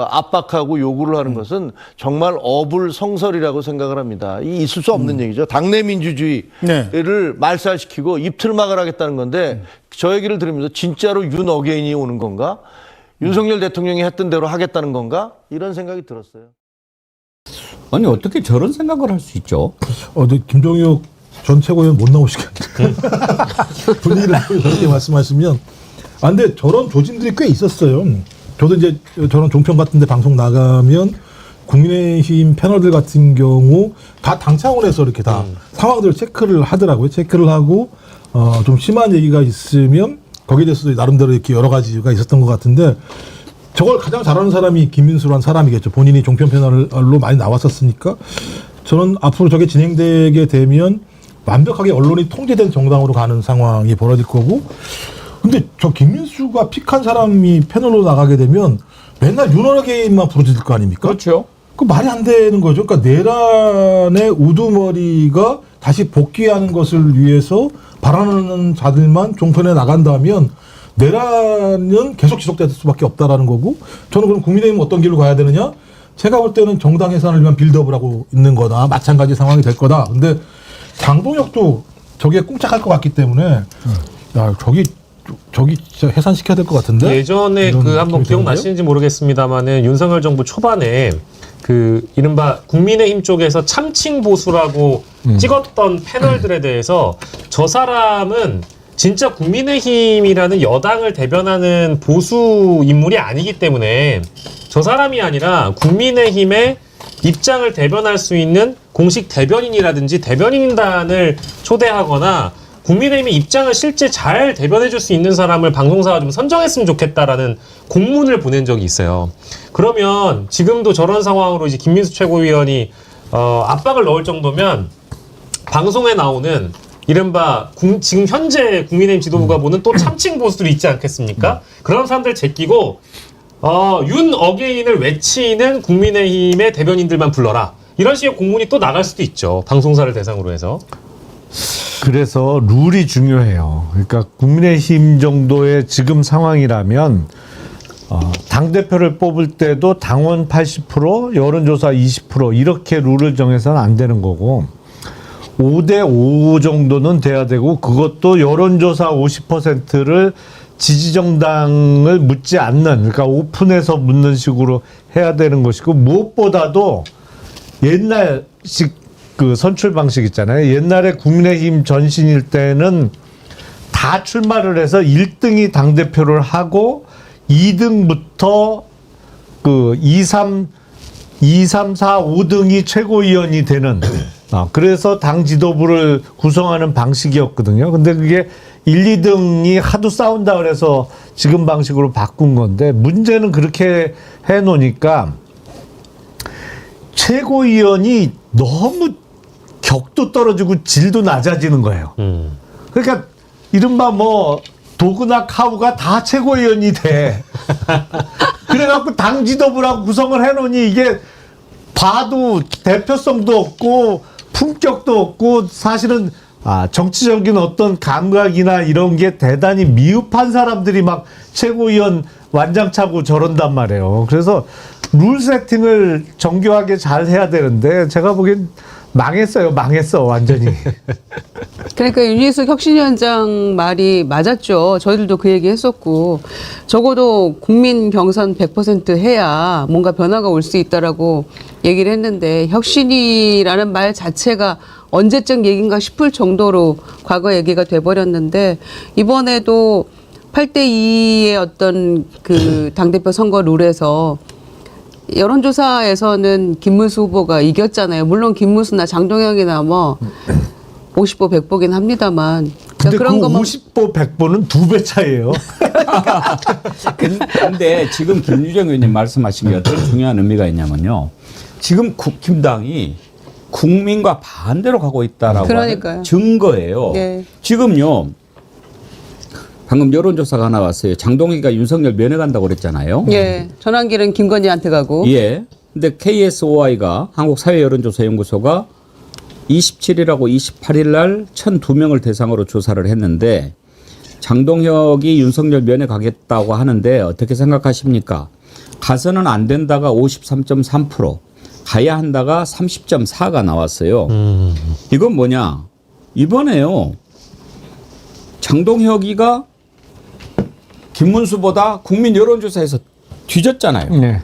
압박하고 요구를 하는 것은 정말 어불성설이라고 생각을 합니다. 이 있을 수 없는 얘기죠. 당내 민주주의를 말살시키고 입틀막을 하겠다는 건데 저 얘기를 들으면서 진짜로 윤 어게인이 오는 건가? 윤석열 대통령이 했던 대로 하겠다는 건가? 이런 생각이 들었어요. 아니 어떻게 저런 생각을 할 수 있죠? 근데 김종혁 전 최고위원 못 나오시겠네요. 분위기를 그렇게 말씀하시면. 근데 저런 조짐들이 꽤 있었어요. 저도 이제 저런 종편 같은 데 방송 나가면 국민의힘 패널들 같은 경우 다 당 차원에서 이렇게 다 상황들을 체크를 하더라고요. 체크를 하고 좀 심한 얘기가 있으면 거기에 대해서도 나름대로 이렇게 여러 가지가 있었던 것 같은데 저걸 가장 잘하는 사람이 김민수라는 사람이겠죠. 본인이 종편 패널로 많이 나왔었으니까 저는 앞으로 저게 진행되게 되면 완벽하게 언론이 통제된 정당으로 가는 상황이 벌어질 거고 근데 저 김민수가 픽한 사람이 패널로 나가게 되면 맨날 윤원아게임만 부러질 거 아닙니까? 그렇죠. 그 말이 안 되는 거죠. 그러니까 내란의 우두머리가 다시 복귀하는 것을 위해서 바라는 자들만 종편에 나간다면 내란은 계속 지속될 수밖에 없다라는 거고 저는 그럼 국민의힘은 어떤 길로 가야 되느냐? 제가 볼 때는 정당 해산을 위한 빌드업을 하고 있는 거다. 마찬가지 상황이 될 거다. 근데 장동혁도 저게 꽁짝할 것 같기 때문에 야, 저기 진짜 해산시켜야 될 것 같은데? 예전에 그 한번 기억나시는지 모르겠습니다만은 윤석열 정부 초반에 그 이른바 국민의힘 쪽에서 참칭 보수라고 찍었던 패널들에 대해서 저 사람은 진짜 국민의힘이라는 여당을 대변하는 보수 인물이 아니기 때문에 저 사람이 아니라 국민의힘의 입장을 대변할 수 있는 공식 대변인이라든지 대변인단을 초대하거나 국민의힘의 입장을 실제 잘 대변해 줄 수 있는 사람을 방송사가 좀 선정했으면 좋겠다라는 공문을 보낸 적이 있어요. 그러면 지금도 저런 상황으로 이제 김민수 최고위원이 압박을 넣을 정도면 방송에 나오는 이른바 지금 현재 국민의힘 지도부가 보는 또 참칭 보수들이 있지 않겠습니까? 그런 사람들 제끼고 윤 어게인을 외치는 국민의힘의 대변인들만 불러라. 이런 식의 공문이 또 나갈 수도 있죠. 방송사를 대상으로 해서. 그래서 룰이 중요해요. 그러니까 국민의힘 정도의 지금 상황이라면 당대표를 뽑을 때도 당원 80%, 여론조사 20% 이렇게 룰을 정해서는 안 되는 거고 5대5 정도는 돼야 되고 그것도 여론조사 50%를 지지정당을 묻지 않는 그러니까 오픈해서 묻는 식으로 해야 되는 것이고 무엇보다도 옛날식 그 선출 방식 있잖아요. 옛날에 국민의힘 전신일 때는 다 출마를 해서 1등이 당대표를 하고 2등부터 그 2, 3, 4, 5등이 최고위원이 되는 그래서 당 지도부를 구성하는 방식이었거든요. 근데 그게 1, 2등이 하도 싸운다 그래서 지금 방식으로 바꾼 건데 문제는 그렇게 해놓으니까 최고위원이 너무 격도 떨어지고 질도 낮아지는 거예요. 그러니까 이른바 뭐 도구나 카우가 다 최고위원이 돼. 그래갖고 당 지도부라고 구성을 해놓으니 이게 봐도 대표성도 없고 품격도 없고 사실은 정치적인 어떤 감각이나 이런 게 대단히 미흡한 사람들이 막 최고위원 완장차고 저런단 말이에요. 그래서 룰 세팅을 정교하게 잘 해야 되는데 제가 보기엔 망했어 완전히. 그러니까 윤희숙 혁신위원장 말이 맞았죠. 저희들도 그 얘기 했었고 적어도 국민 경선 100% 해야 뭔가 변화가 올 수 있다라고 얘기를 했는데 혁신이라는 말 자체가 언제적 얘기인가 싶을 정도로 과거 얘기가 돼버렸는데 이번에도 8대2의 어떤 그 당대표 선거 룰에서 여론조사에서는 김문수 후보가 이겼잖아요. 물론 김문수나 장동영이나 뭐 50보 100보긴 합니다만. 근데 그 50보 100보는 2배 차이예요. 근데 지금 김유정 의원님 말씀하신 게 어떤 중요한 의미가 있냐면요. 지금 국힘당이 국민과 반대로 가고 있다라고 그러니까요. 하는 증거예요. 예. 지금요. 방금 여론조사가 나왔어요. 장동희가 윤석열 면회간다고 그랬잖아요. 예. 전환길은 김건희한테 가고. 예. 근데 KSOI가 한국사회여론조사연구소가 27일하고 28일 날 1,002명을 대상으로 조사를 했는데 장동혁이 윤석열 면회 가겠다고 하는데 어떻게 생각하십니까? 가서는 안 된다가 53.3%, 가야 한다가 30.4가 나왔어요. 이건 뭐냐? 이번에요. 장동혁이가 김문수보다 국민 여론조사에서 뒤졌잖아요. 네.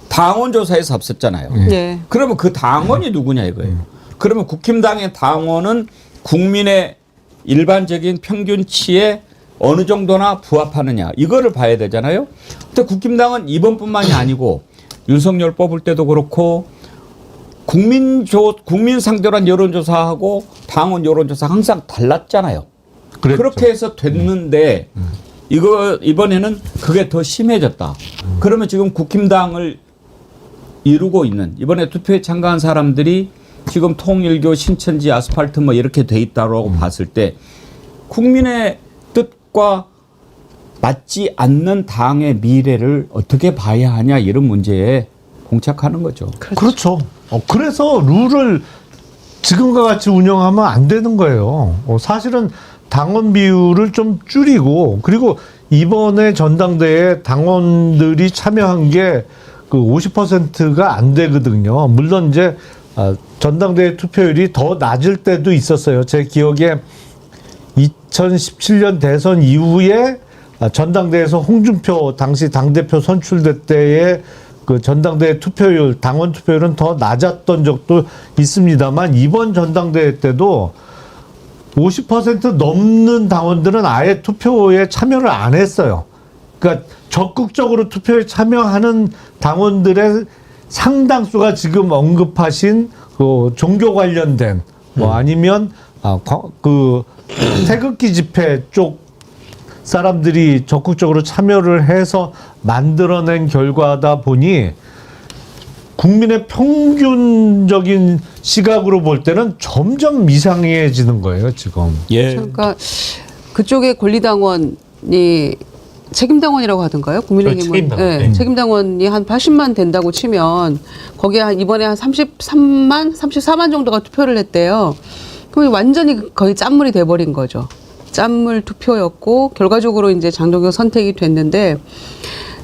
당원조사에서 앞섰잖아요. 네. 그러면 그 당원이 누구냐 이거예요. 그러면 국힘당의 당원은 국민의 일반적인 평균치에 어느 정도나 부합하느냐 이거를 봐야 되잖아요. 근데 국힘당은 이번뿐만이 아니고 윤석열 뽑을 때도 그렇고 국민 상대로 한 여론조사하고 당원 여론조사 항상 달랐잖아요. 그랬죠. 그렇게 해서 됐는데 이번에는 그게 더 심해졌다. 그러면 지금 국힘당을 이루고 있는 이번에 투표에 참가한 사람들이 지금 통일교, 신천지, 아스팔트 뭐 이렇게 돼 있다고 봤을 때 국민의 뜻과 맞지 않는 당의 미래를 어떻게 봐야 하냐 이런 문제에 봉착하는 거죠. 그렇죠. 그래서 룰을 지금과 같이 운영하면 안 되는 거예요. 사실은 당원 비율을 좀 줄이고 그리고 이번에 전당대회에 당원들이 참여한 게 그 50%가 안 되거든요. 물론 이제 전당대회 투표율이 더 낮을 때도 있었어요. 제 기억에 2017년 대선 이후에 전당대회에서 홍준표 당시 당대표 선출될 때의 그 전당대회 투표율, 당원 투표율은 더 낮았던 적도 있습니다만 이번 전당대회 때도 50% 넘는 당원들은 아예 투표에 참여를 안 했어요. 그러니까 적극적으로 투표에 참여하는 당원들의 상당수가 지금 언급하신 그 종교 관련된 뭐 아니면 그 태극기 집회 쪽 사람들이 적극적으로 참여를 해서 만들어낸 결과다 보니 국민의 평균적인 시각으로 볼 때는 점점 이상해지는 거예요, 지금. 예. 그러니까 그쪽에 권리당원이 책임당원이라고 하던가요? 국민의힘은 책임당원. 네, 네. 책임당원이 한 80만 된다고 치면 거기에 이번에 한 34만 정도가 투표를 했대요. 그럼 완전히 거의 짠물이 돼버린 거죠. 짠물 투표였고 결과적으로 이제 장동혁 선택이 됐는데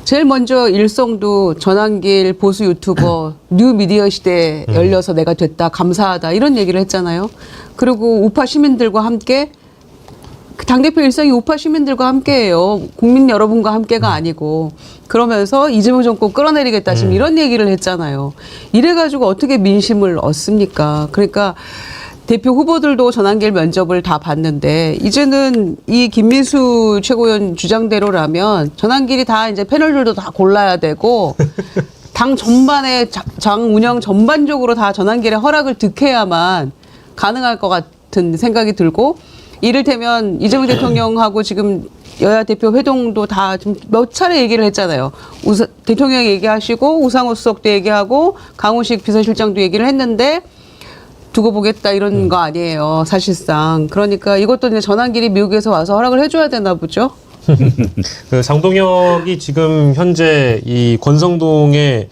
제일 먼저 일성도 전환길 보수 유튜버 뉴미디어 시대 열려서 내가 됐다 감사하다 이런 얘기를 했잖아요. 그리고 우파 시민들과 함께 당대표 일성이 우파 시민들과 함께해요. 국민 여러분과 함께가 아니고 그러면서 이재명 정권 끌어내리겠다 지금 이런 얘기를 했잖아요. 이래가지고 어떻게 민심을 얻습니까? 그러니까 대표 후보들도 전환길 면접을 다 봤는데 이제는 이 김민수 최고위원 주장대로라면 전환길이 다 이제 패널들도 다 골라야 되고 당 전반에 장 운영 전반적으로 다 전환길의 허락을 득해야만 가능할 것 같은 생각이 들고 이를테면 이재명 대통령하고 지금 여야 대표 회동도 다 좀 몇 차례 얘기를 했잖아요. 대통령 얘기하시고 우상호 수석도 얘기하고 강훈식 비서실장도 얘기를 했는데 두고 보겠다 이런 거 아니에요. 사실상. 그러니까 이것도 이제 전환길이 미국에서 와서 허락을 해줘야 되나 보죠. 그 장동혁이 지금 현재 이 권성동의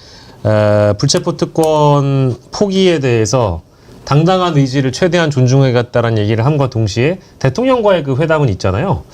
불체포 특권 포기에 대해서 당당한 의지를 최대한 존중해갔다라는 얘기를 함과 동시에 대통령과의 그 회담은 있잖아요.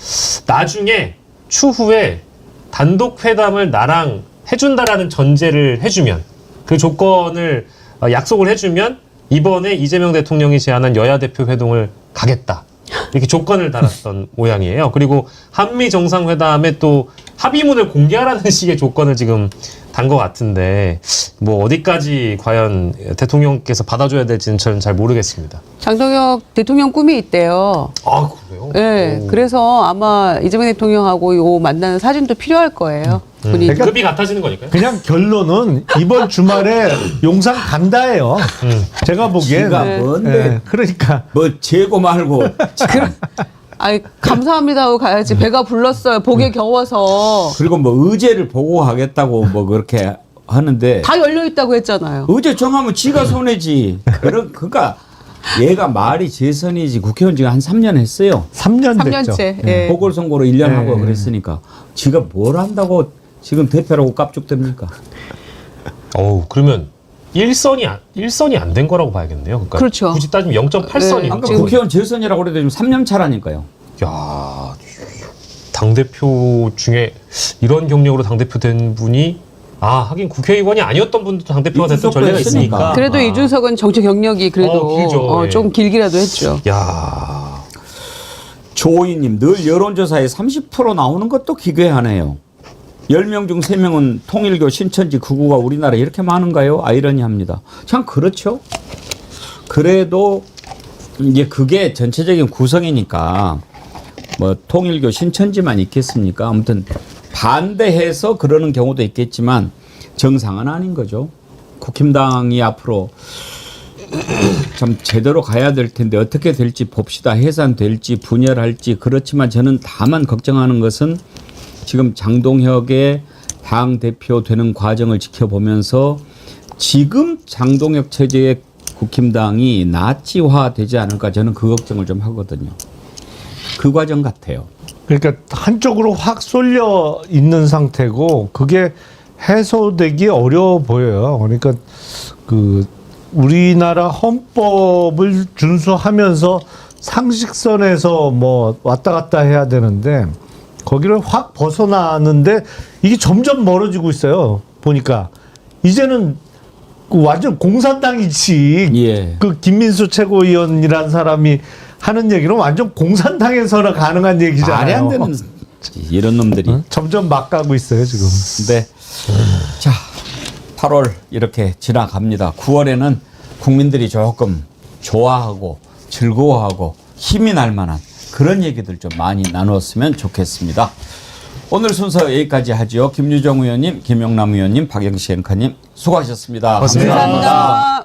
나중에 추후에 단독 회담을 나랑 해준다라는 전제를 해주면 그 조건을 약속을 해주면 이번에 이재명 대통령이 제안한 여야 대표 회동을 가겠다. 이렇게 조건을 달았던 모양이에요. 그리고 한미 정상회담에 또 합의문을 공개하라는 식의 조건을 지금 단 것 같은데 뭐 어디까지 과연 대통령께서 받아줘야 될지는 저는 잘 모르겠습니다. 장동혁 대통령 꿈이 있대요. 아 그래요? 네, 그래서 아마 이재명 대통령하고 요 만나는 사진도 필요할 거예요. 본인이. 급이 같아지는 거니까요. 그냥 결론은 이번 주말에 용산 간다예요. 제가 보기엔. 지가 뭔데 그러니까. 뭐 재고 말고 참. 아니 감사합니다 하고 가야지. 배가 불렀어요. 복에 겨워서. 그리고 뭐 의제를 보고 하겠다고 뭐 그렇게 하는데 다 열려 있다고 했잖아요. 의제 정하면 지가 손해지. 그러니까 얘가 말이 재선이지 국회의원 지금 한 3년 했어요. 3년 됐죠. 3년째. 예. 보궐선거로 1년 하고 그랬으니까 지가 뭘 한다고 지금 대표라고 깝죽됩니까? 그러면 일선이 안 된 거라고 봐야겠네요. 그러니까 그렇죠. 굳이 따지면 0.8선이. 네. 아까 국회의원 재선이라고 그래도 지금 3년 차라니까요. 야, 당대표 중에 이런 경력으로 당대표 된 분이 하긴 국회의원이 아니었던 분도 당대표가 됐던 전례가 있으니까. 그래도 이준석은 정치 경력이 그래도 길죠. 예. 좀 길기라도 했죠. 야, 조이님 늘 여론조사에 30% 나오는 것도 기괴하네요. 10명 중 3명은 통일교 신천지 극우가 우리나라에 이렇게 많은가요? 아이러니합니다. 참 그렇죠. 그래도 이제 그게 전체적인 구성이니까 뭐 통일교 신천지만 있겠습니까? 아무튼 반대해서 그러는 경우도 있겠지만 정상은 아닌 거죠. 국힘당이 앞으로 참 제대로 가야 될 텐데 어떻게 될지 봅시다. 해산될지 분열할지. 그렇지만 저는 다만 걱정하는 것은 지금 장동혁의 당대표 되는 과정을 지켜보면서 지금 장동혁 체제의 국힘당이 나치화되지 않을까 저는 그 걱정을 좀 하거든요. 그 과정 같아요. 그러니까 한쪽으로 확 쏠려 있는 상태고 그게 해소되기 어려워 보여요. 그러니까 그 우리나라 헌법을 준수하면서 상식선에서 뭐 왔다 갔다 해야 되는데 거기를 확 벗어나는데 이게 점점 멀어지고 있어요. 보니까 이제는 완전 공산당이지. 예. 그 김민수 최고위원이라는 사람이 하는 얘기는 완전 공산당에서나 가능한 얘기잖아요. 말이 안 되는 이런 놈들이. 점점 막 가고 있어요 지금. 네. 자, 8월 이렇게 지나갑니다. 9월에는 국민들이 조금 좋아하고 즐거워하고 힘이 날 만한 그런 얘기들 좀 많이 나누었으면 좋겠습니다. 오늘 순서 여기까지 하죠. 김유정 의원님, 김영남 의원님, 박영시 앵커님 수고하셨습니다. 고맙습니다. 감사합니다.